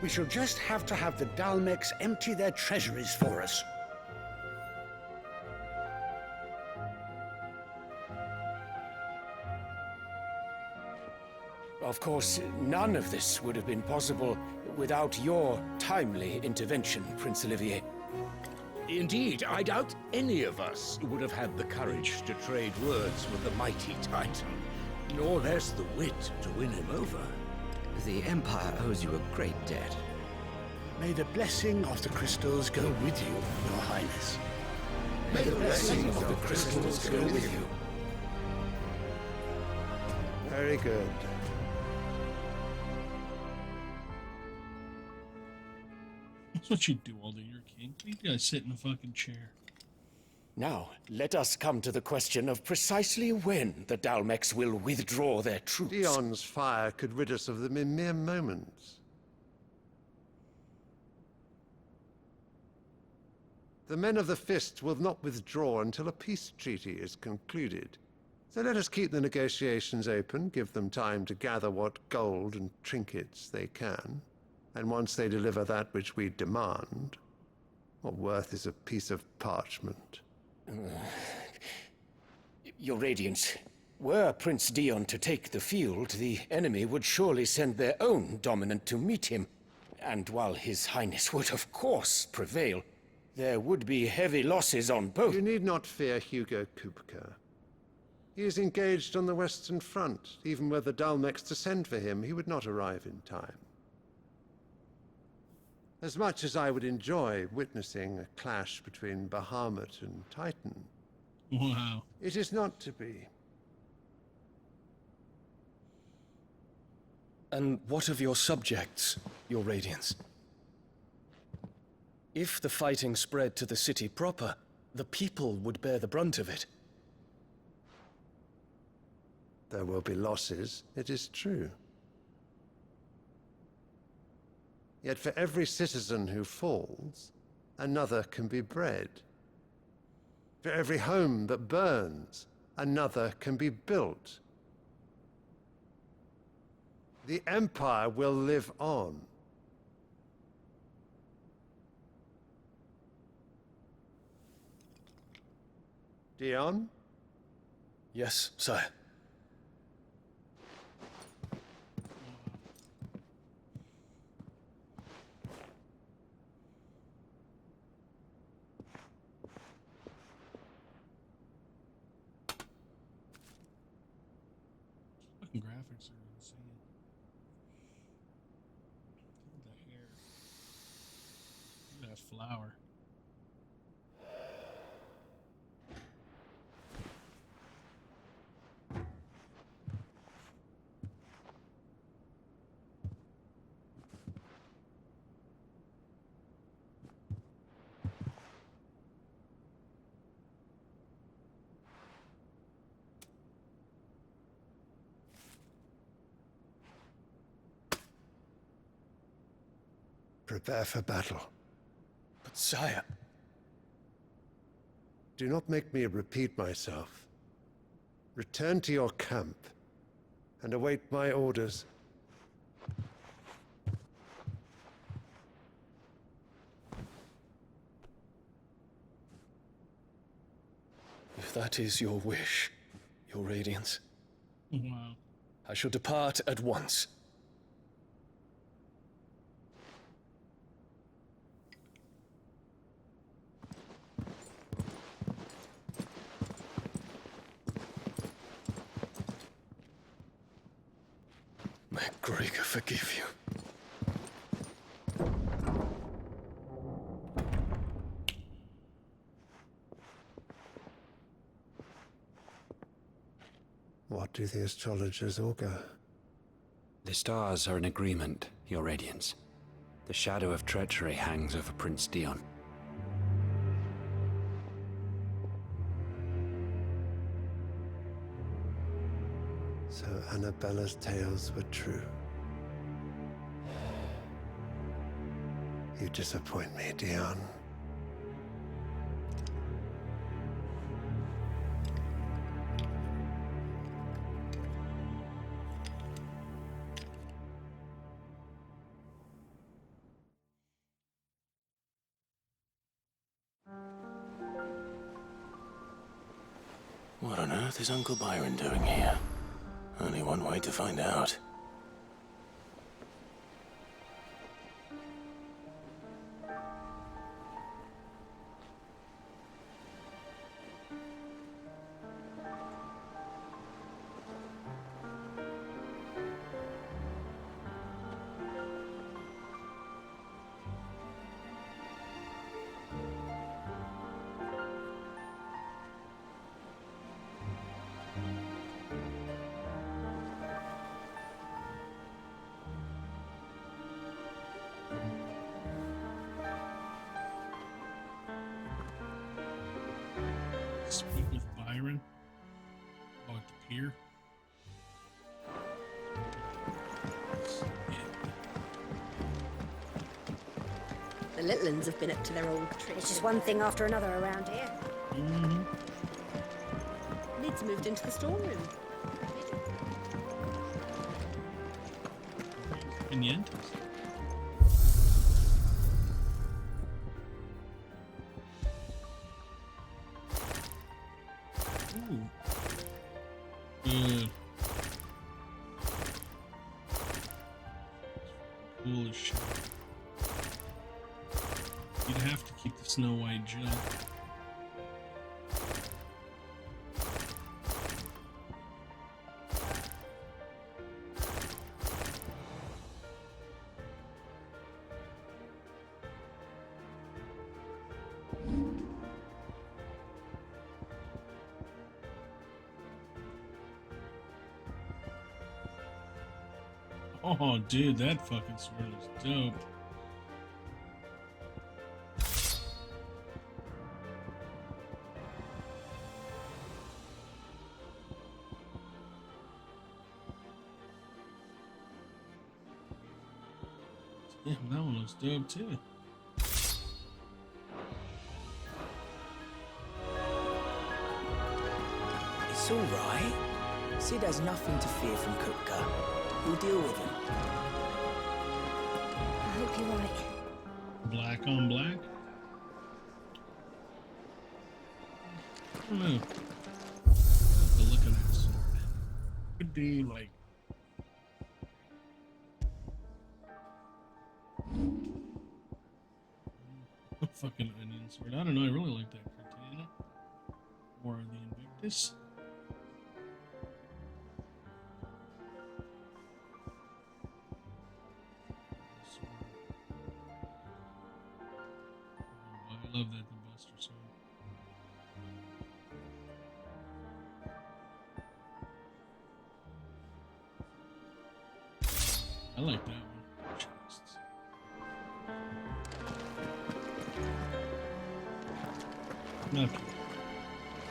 We shall just have to have the Dalmeks empty their treasuries for us. Of course, none of this would have been possible without your timely intervention, Prince Olivier. Indeed, I doubt any of us would have had the courage to trade words with the mighty Titan, nor less the wit to win him over. The Empire owes you a great debt. May the blessing of the crystals go with you, Your Highness. May the blessing of the crystals go with you. Very good. That's what you do all day, you're king. You guys sit in a fucking chair. Now, let us come to the question of precisely when the Dalmeks will withdraw their troops. Dion's fire could rid us of them in mere moments. The men of the Fist will not withdraw until a peace treaty is concluded. So let us keep the negotiations open, give them time to gather what gold and trinkets they can. And once they deliver that which we demand, what worth is a piece of parchment? Your Radiance, were Prince Dion to take the field, the enemy would surely send their own dominant to meet him. And while His Highness would of course prevail, there would be heavy losses on both. You need not fear Hugo Kupka. He is engaged on the Western Front. Even were the Dalmex to send for him, he would not arrive in time. As much as I would enjoy witnessing a clash between Bahamut and Titan, wow, it is not to be. And what of your subjects, Your Radiance? If the fighting spread to the city proper, the people would bear the brunt of it. There will be losses, it is true. Yet for every citizen who falls, another can be bred. For every home that burns, another can be built. The Empire will live on. Dion? Yes, sire. Fucking graphics are insane. Look at that hair. Look at that flower. Prepare for battle. But sire... Do not make me repeat myself. Return to your camp and await my orders. If that is your wish, Your Radiance, Wow. I shall depart at once. May Gregor forgive you. What do the astrologers augur? The stars are in agreement, Your Radiance. The shadow of treachery hangs over Prince Dion. So Annabella's tales were true. You disappoint me, Dion. What on earth is Uncle Byron doing here? Only one way to find out. Speak with Byron. Oh, at the pier. The little uns have been up to their old tricks. It's just one thing after another around here. Mm-hmm. Lid's moved into the storeroom. In the end. Ooh. You'd have to keep the Snow White jug. Oh, dude, that fucking sword is dope. Yeah, that one looks dope too. It's all right. Sid has nothing to fear from Kupka. We'll deal with him. I hope you're right. Black on black? I don't know. The look of that sword. Could be like a fucking onion sword. I don't know, I really like that katana. Or the Invictus. I love that the Buster sword. I like that one. Chests. Okay.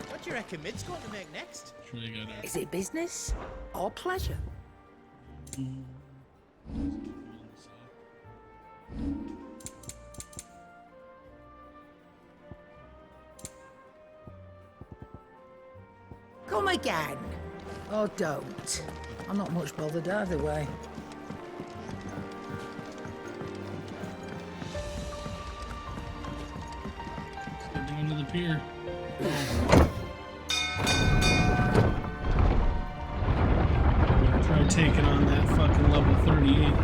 What do you reckon Mid's going to make next? Sure you got Is it business or pleasure? Come again. Or don't. I'm not much bothered either way. Let's go down to the pier. Try taking on that fucking level 38.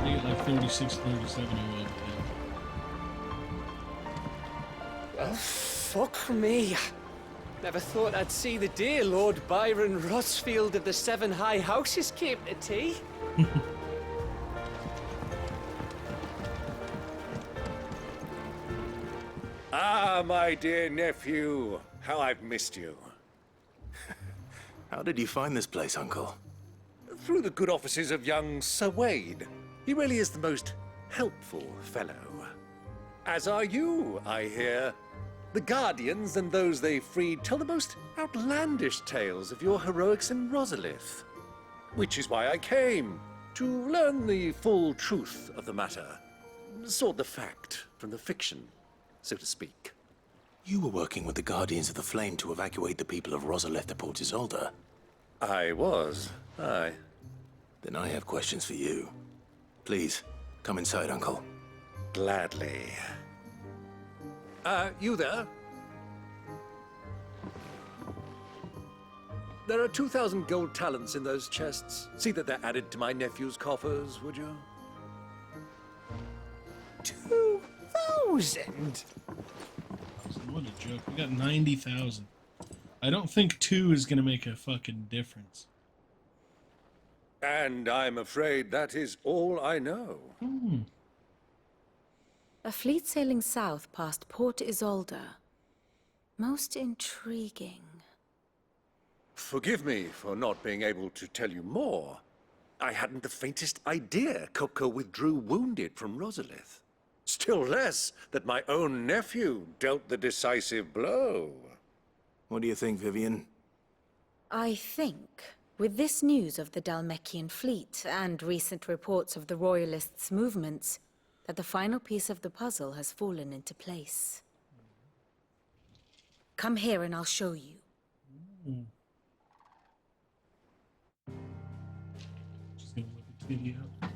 I get like 36, 37 I will. Well, fuck me. Never thought I'd see the day Lord Byron Rossfield of the Seven High Houses came to tea. Ah, my dear nephew. How I've missed you. How did you find this place, Uncle? Through the good offices of young Sir Wade. He really is the most helpful fellow. As are you, I hear. The Guardians and those they freed tell the most outlandish tales of your heroics in Rosalith. Which is why I came, to learn the full truth of the matter. Sort the fact from the fiction, so to speak. You were working with the Guardians of the Flame to evacuate the people of Rosalith to Port Isolde. I was, aye. Then I have questions for you. Please, come inside, Uncle. Gladly. You there? There are 2,000 gold talents in those chests. See that they're added to my nephew's coffers, would you? 2,000? What a joke. We got 90,000. I don't think 2 is going to make a fucking difference. And I'm afraid that is all I know. A fleet sailing south past Port Isolde. Most intriguing. Forgive me for not being able to tell you more. I hadn't the faintest idea Kupka withdrew wounded from Rosalith. Still less that my own nephew dealt the decisive blow. What do you think, Vivian? I think, with this news of the Dhalmekian fleet and recent reports of the Royalists' movements, that the final piece of the puzzle has fallen into place. Come here and I'll show you. Just gonna look at TV out.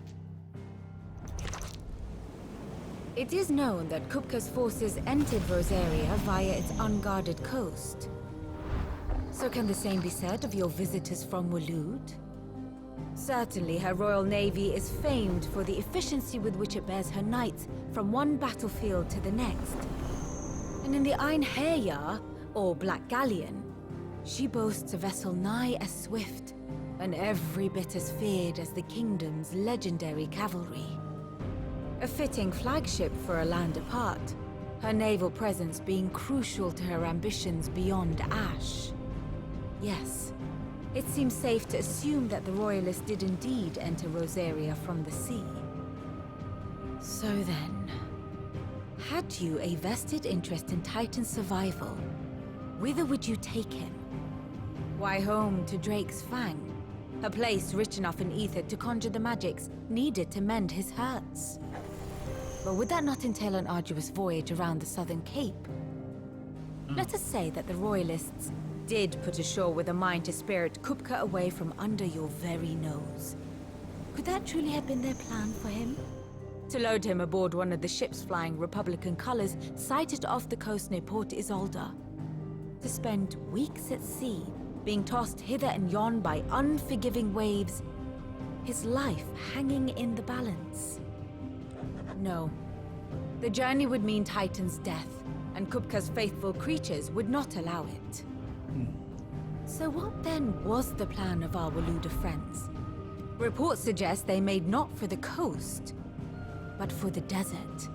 It is known that Kupka's forces entered Rosaria via its unguarded coast. So can the same be said of your visitors from Waloed? Certainly, her Royal Navy is famed for the efficiency with which it bears her knights from one battlefield to the next. And in the Einherjar, or Black Galleon, she boasts a vessel nigh as swift, and every bit as feared as the kingdom's legendary cavalry. A fitting flagship for a land apart, her naval presence being crucial to her ambitions beyond Ash. Yes, it seems safe to assume that the Royalists did indeed enter Rosaria from the sea. So then, had you a vested interest in Titan's survival, whither would you take him? Why, home to Drake's Fang, a place rich enough in ether to conjure the magics needed to mend his hurts. But would that not entail an arduous voyage around the southern cape? Let us say that the Royalists did put ashore with a mind to spirit Kupka away from under your very nose. Could that truly have been their plan for him? To load him aboard one of the ships flying Republican colors sighted off the coast near Port Isolde? To spend weeks at sea, being tossed hither and yon by unforgiving waves, his life hanging in the balance? No. The journey would mean Titan's death, and Kupka's faithful creatures would not allow it. So what then was the plan of our Waluda friends? Reports suggest they made not for the coast, but for the desert.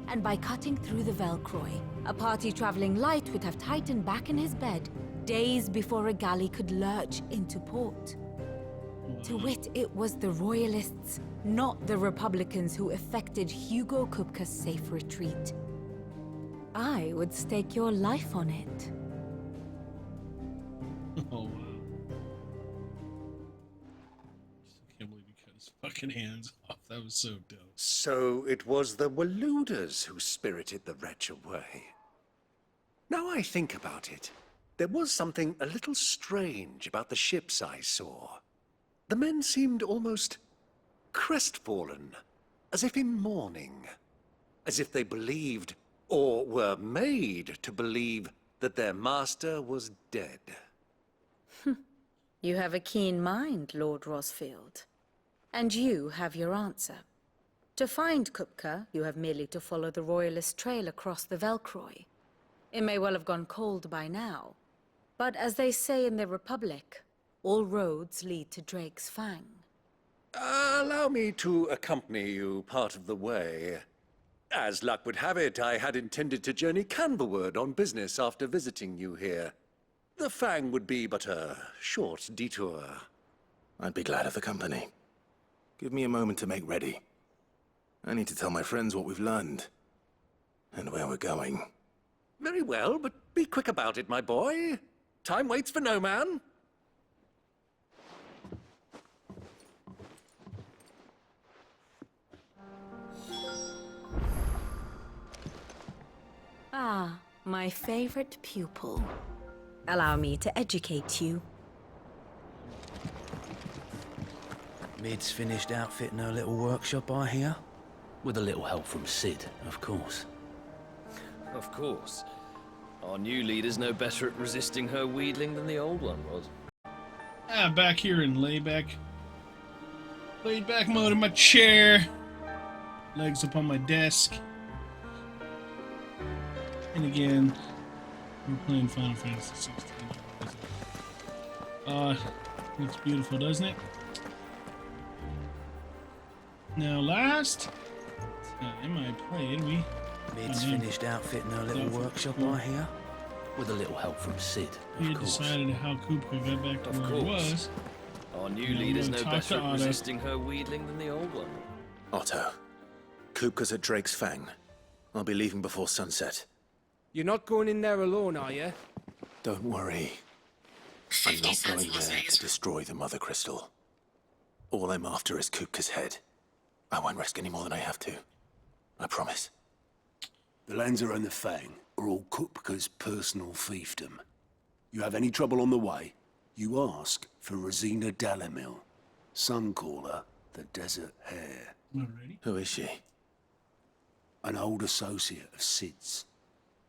And by cutting through the Velcroy, a party traveling light would have Titan back in his bed days before a galley could lurch into port. To wit, it was the Royalists, not the Republicans, who effected Hugo Kupka's safe retreat. I would stake your life on it. Oh, wow. I can't believe he cut his fucking hands off. That was so dope. So it was the Waludas who spirited the wretch away. Now I think about it, there was something a little strange about the ships I saw. The men seemed almost crestfallen, as if in mourning, as if they believed, or were made to believe, that their master was dead. You have a keen mind, Lord Rosfield. And you have your answer. To find Kupka, you have merely to follow the Royalist trail across the Velcroy. It may well have gone cold by now, but as they say in the Republic, all roads lead to Drake's Fang. Allow me to accompany you part of the way. As luck would have it, I had intended to journey Canverward on business after visiting you here. The Fang would be but a short detour. I'd be glad of the company. Give me a moment to make ready. I need to tell my friends what we've learned, and where we're going. Very well, but be quick about it, my boy. Time waits for no man. Ah, my favorite pupil. Allow me to educate you. Mid's finished outfitting her little workshop, I hear. With a little help from Sid, of course. Of course. Our new leader's no better at resisting her wheedling than the old one was. Back here in laid back mode in my chair. Legs up on my desk. And again, we're playing Final Fantasy XVI. Looks beautiful, doesn't it? Now, last time I played, Mid's finished outfitting her little workshop, I hear. With a little help from Sid, we had decided how Kupka got back to where he was. Our new leader's no better at resisting her wheedling than the old one. Otto, Kupka's at Drake's Fang. I'll be leaving before sunset. You're not going in there alone, are you? Don't worry. I'm not going there to destroy the Mother Crystal. All I'm after is Kupka's head. I won't risk any more than I have to. I promise. The lands around the Fang are all Kupka's personal fiefdom. You have any trouble on the way, you ask for Rosina Dalamil. Some call her the Desert Hare. Alrighty. Who is she? An old associate of Sid's.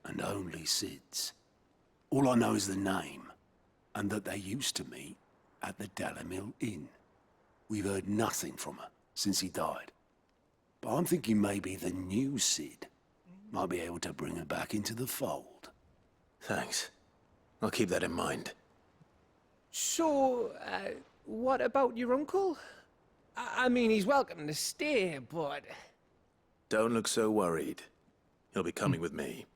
And only Sid's. All I know is the name, and that they used to meet at the Dalamil Inn. We've heard nothing from her since he died. But I'm thinking maybe the new Sid might be able to bring her back into the fold. Thanks. I'll keep that in mind. So, what about your uncle? I mean, he's welcome to stay, but... Don't look so worried. He'll be coming with me.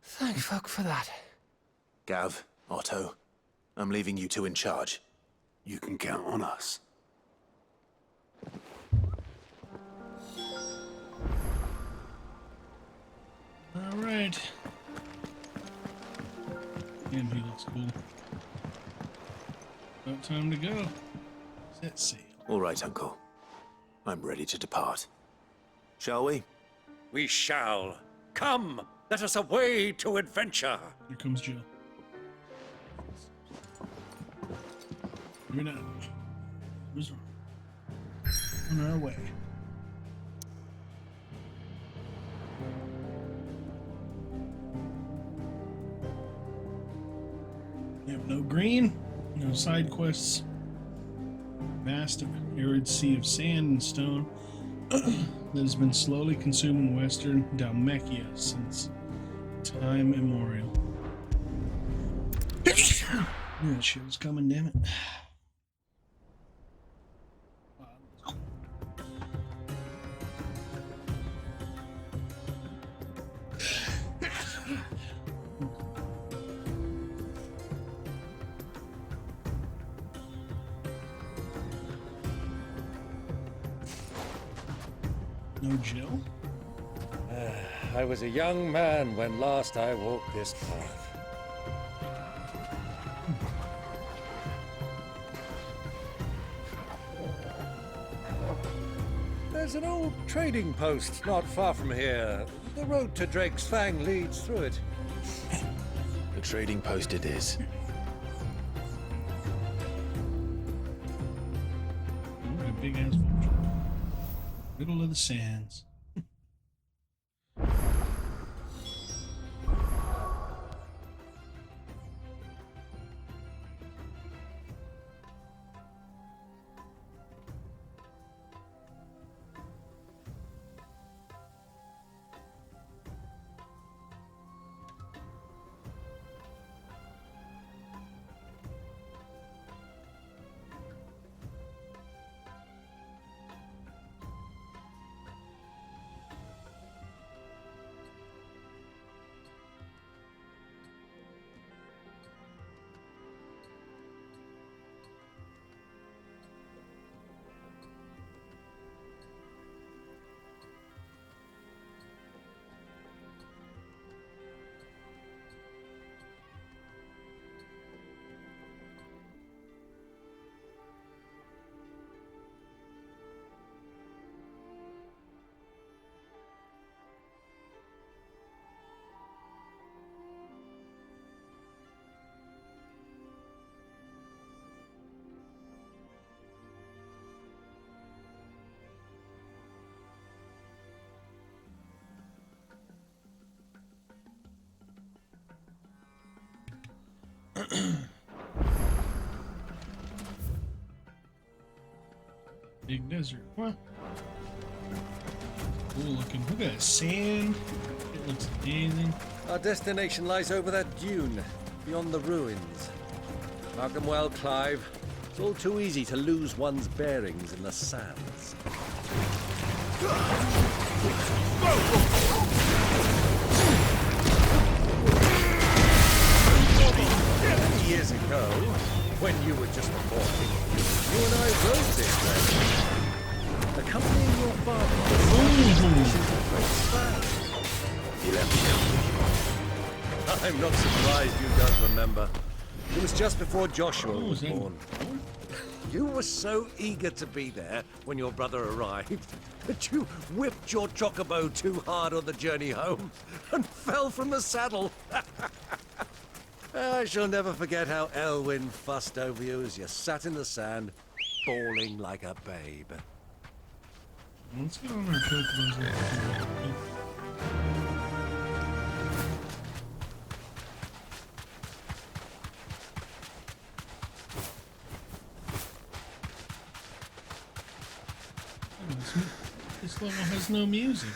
Thank fuck for that. Gav, Otto, I'm leaving you two in charge. You can count on us. All right. Damn, he looks cool. About time to go. Set sail. All right, Uncle. I'm ready to depart. Shall we? We shall. Come, let us away to adventure. Here comes Jill. We're not. On our way. We have no green, no side quests. Vast arid sea of sand and stone that has been slowly consuming western Dalmatia since time immemorial. Knew that shit was coming, damn it. No Jill? I was a young man when last I walked this path. There's an old trading post not far from here. The road to Drake's Fang leads through it. The trading post it is. Ooh, a big ass vulture. Middle of the sands. Big desert. What? Cool looking. Look at that sand. It looks amazing. Our destination lies over that dune, beyond the ruins. Mark them well, Clive. It's all too easy to lose one's bearings in the sands. Years ago, when you were just a boy, you and I rode this way, accompanying your father on the He left me. I'm not surprised you don't remember. It was just before Joshua was born. You were so eager to be there when your brother arrived that you whipped your chocobo too hard on the journey home and fell from the saddle. I shall never forget how Elwyn fussed over you as you sat in the sand, bawling like a babe. Let's get on our chocobos. has no music.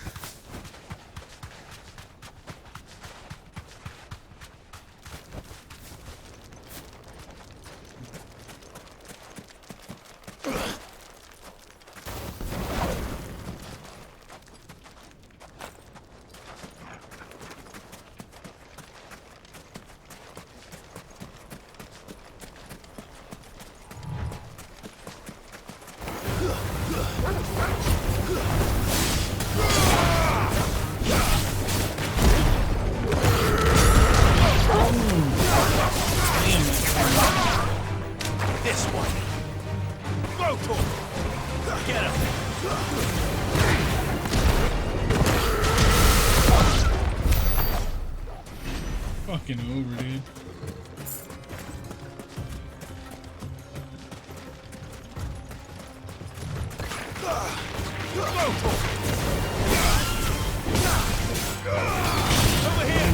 This one. Go for it. Get him. Fucking over, dude. Go for it. Over here.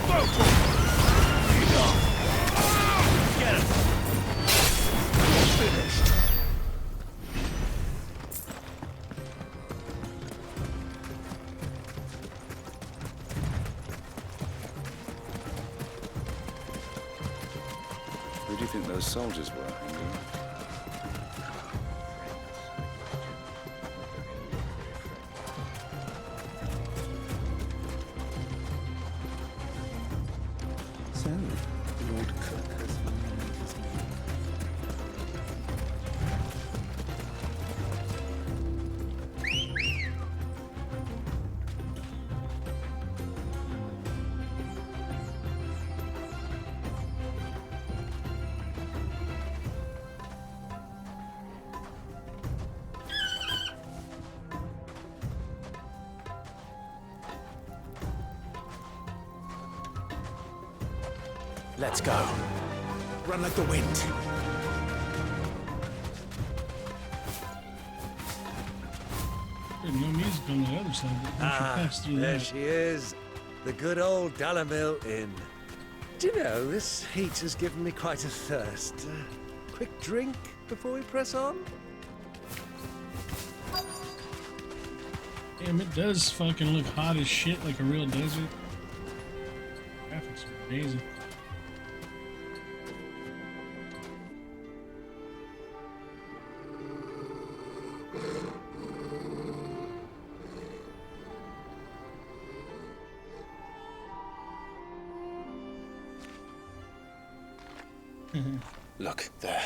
Go for it. Get him. Finished. Who do you think those soldiers were, Henry? So, Lord Cook has renamed his name. Let's go. Run like the wind. There's no music on the other side, but we should pass through there that. she is. The good old Dalamil Inn. Do you know, this heat has given me quite a thirst. Quick drink before we press on? Damn, it does fucking look hot as shit, like a real desert. Graphics are amazing. Look, there.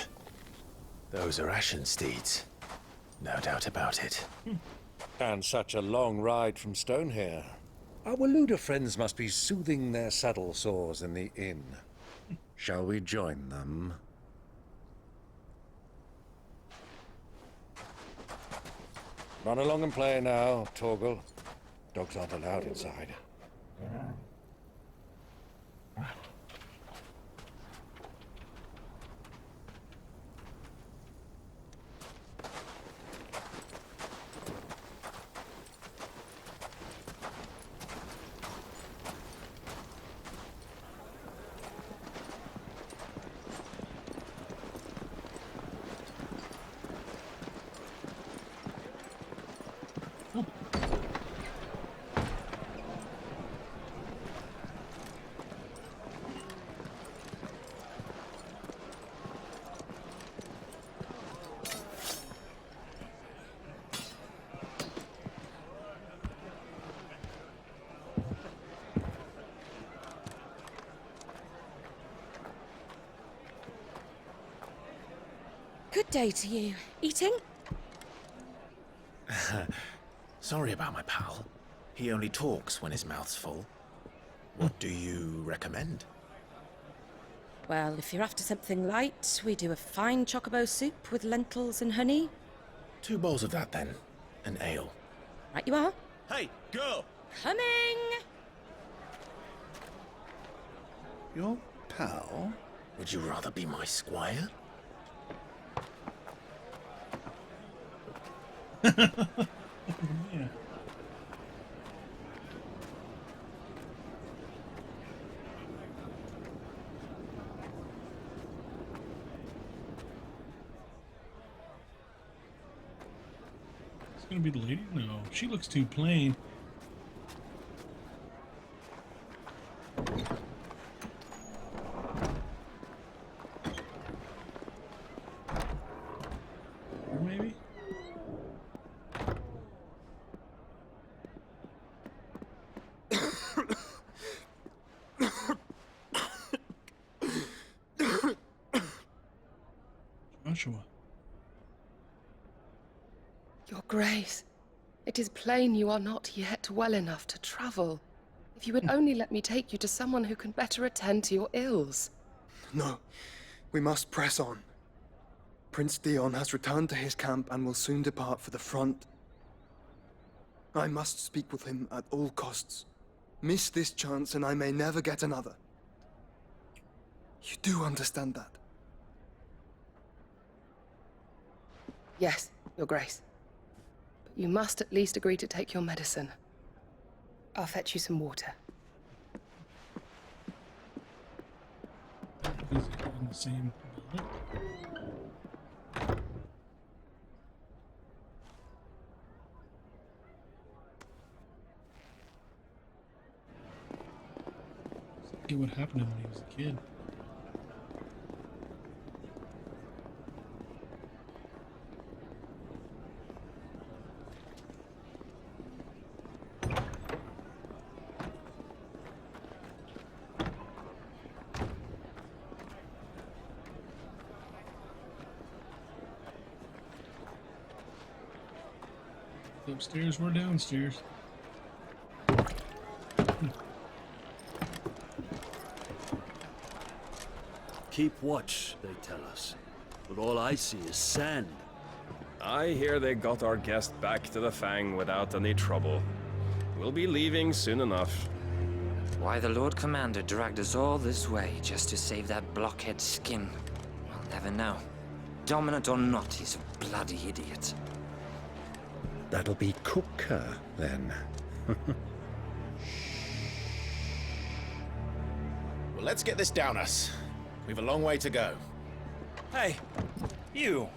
Those are Ashen steeds. No doubt about it. And such a long ride from Stone here. Our Waluda friends must be soothing their saddle sores in the inn. Shall we join them? Run along and play now, Torgal. Dogs aren't allowed inside. Good day to you. Eating? Sorry about my pal. He only talks when his mouth's full. What do you recommend? Well, if you're after something light, we do a fine chocobo soup with lentils and honey. 2 bowls of that, then. An ale. Right you are. Hey, girl! Coming! Your pal? Would you rather be my squire? Yeah. Gonna be the lady? No, she looks too plain. Or maybe? Joshua. Your Grace, it is plain you are not yet well enough to travel. If you would only let me take you to someone who can better attend to your ills. No, we must press on. Prince Dion has returned to his camp and will soon depart for the front. I must speak with him at all costs. Miss this chance and I may never get another. You do understand that? Yes, Your Grace. But you must at least agree to take your medicine. I'll fetch you some water. Is it in the same building? Look at what happened to him when he was a kid. Upstairs, we're downstairs. Keep watch, they tell us. But all I see is sand. I hear they got our guest back to the Fang without any trouble. We'll be leaving soon enough. Why the Lord Commander dragged us all this way just to save that blockhead skin, I'll never know. Dominant or not, he's a bloody idiot. That'll be Cooker, then. Well, let's get this down us. We've a long way to go. Hey, you!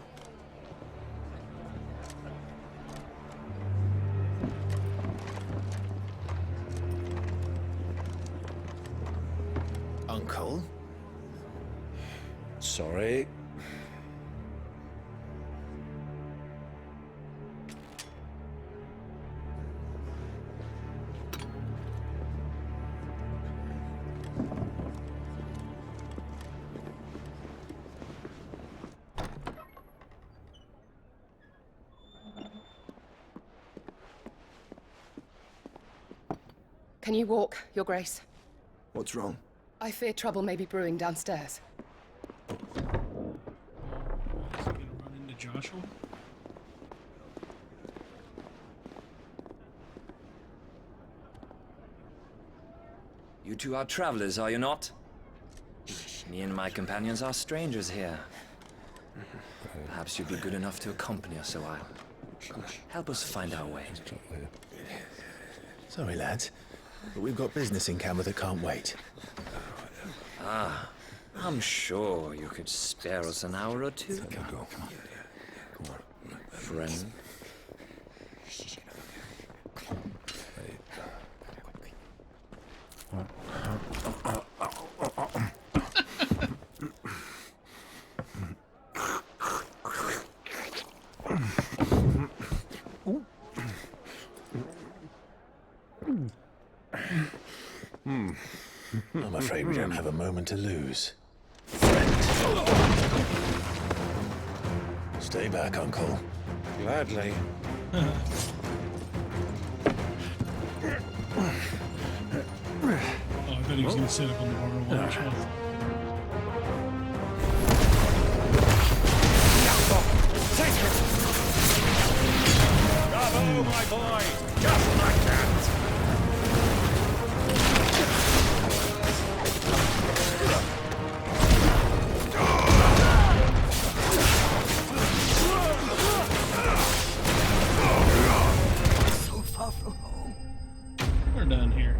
Uncle? Sorry. Can you walk, Your Grace? What's wrong? I fear trouble may be brewing downstairs. Is he gonna run into Joshua? You two are travelers, are you not? Me and my companions are strangers here. Perhaps you'd be good enough to accompany us a while. Help us find our way. Sorry, lads, but we've got business in camera that can't wait. Ah, I'm sure you could spare us an hour or two. Come on. Friend. I'm afraid we don't have a moment to lose. Stay back, Uncle. Gladly. Oh, I bet he was gonna sit up on the bar and watch. Bravo, my boy! Just like that! So far from home. We're done here.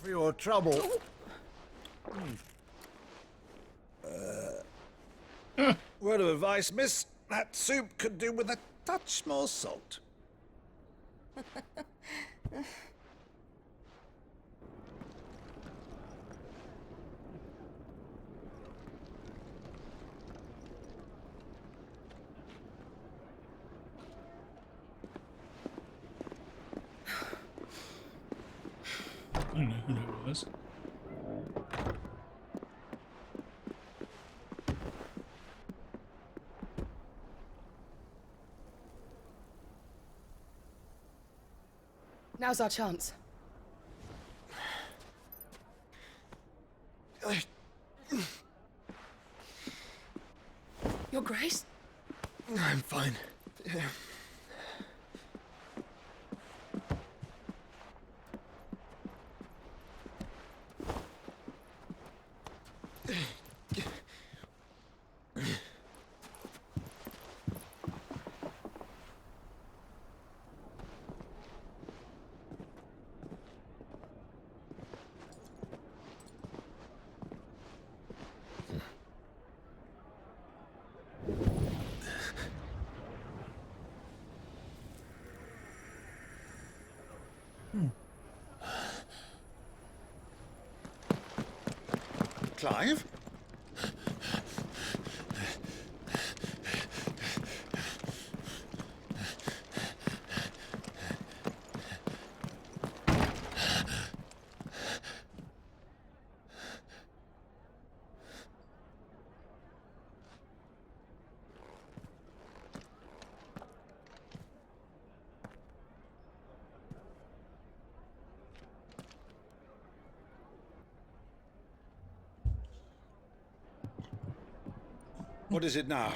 for your trouble. Word of advice, miss. That soup could do with a touch more salt. I don't know who that was. Now's our chance. Your Grace? I'm fine. Yeah. Clive? What is it now?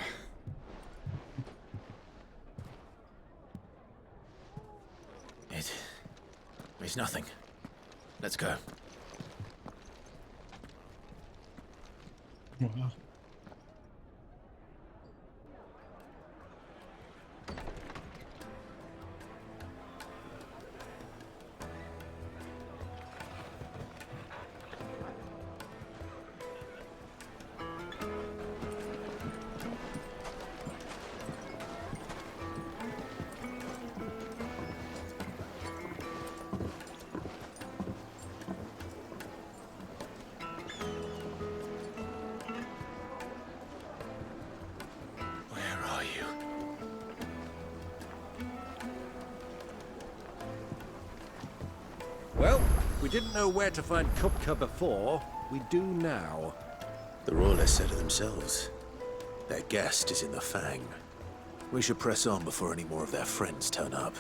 It's nothing. Let's go. Wow. Well, we didn't know where to find Kupka before. We do now. The Royalists said it themselves. Their guest is in the Fang. We should press on before any more of their friends turn up.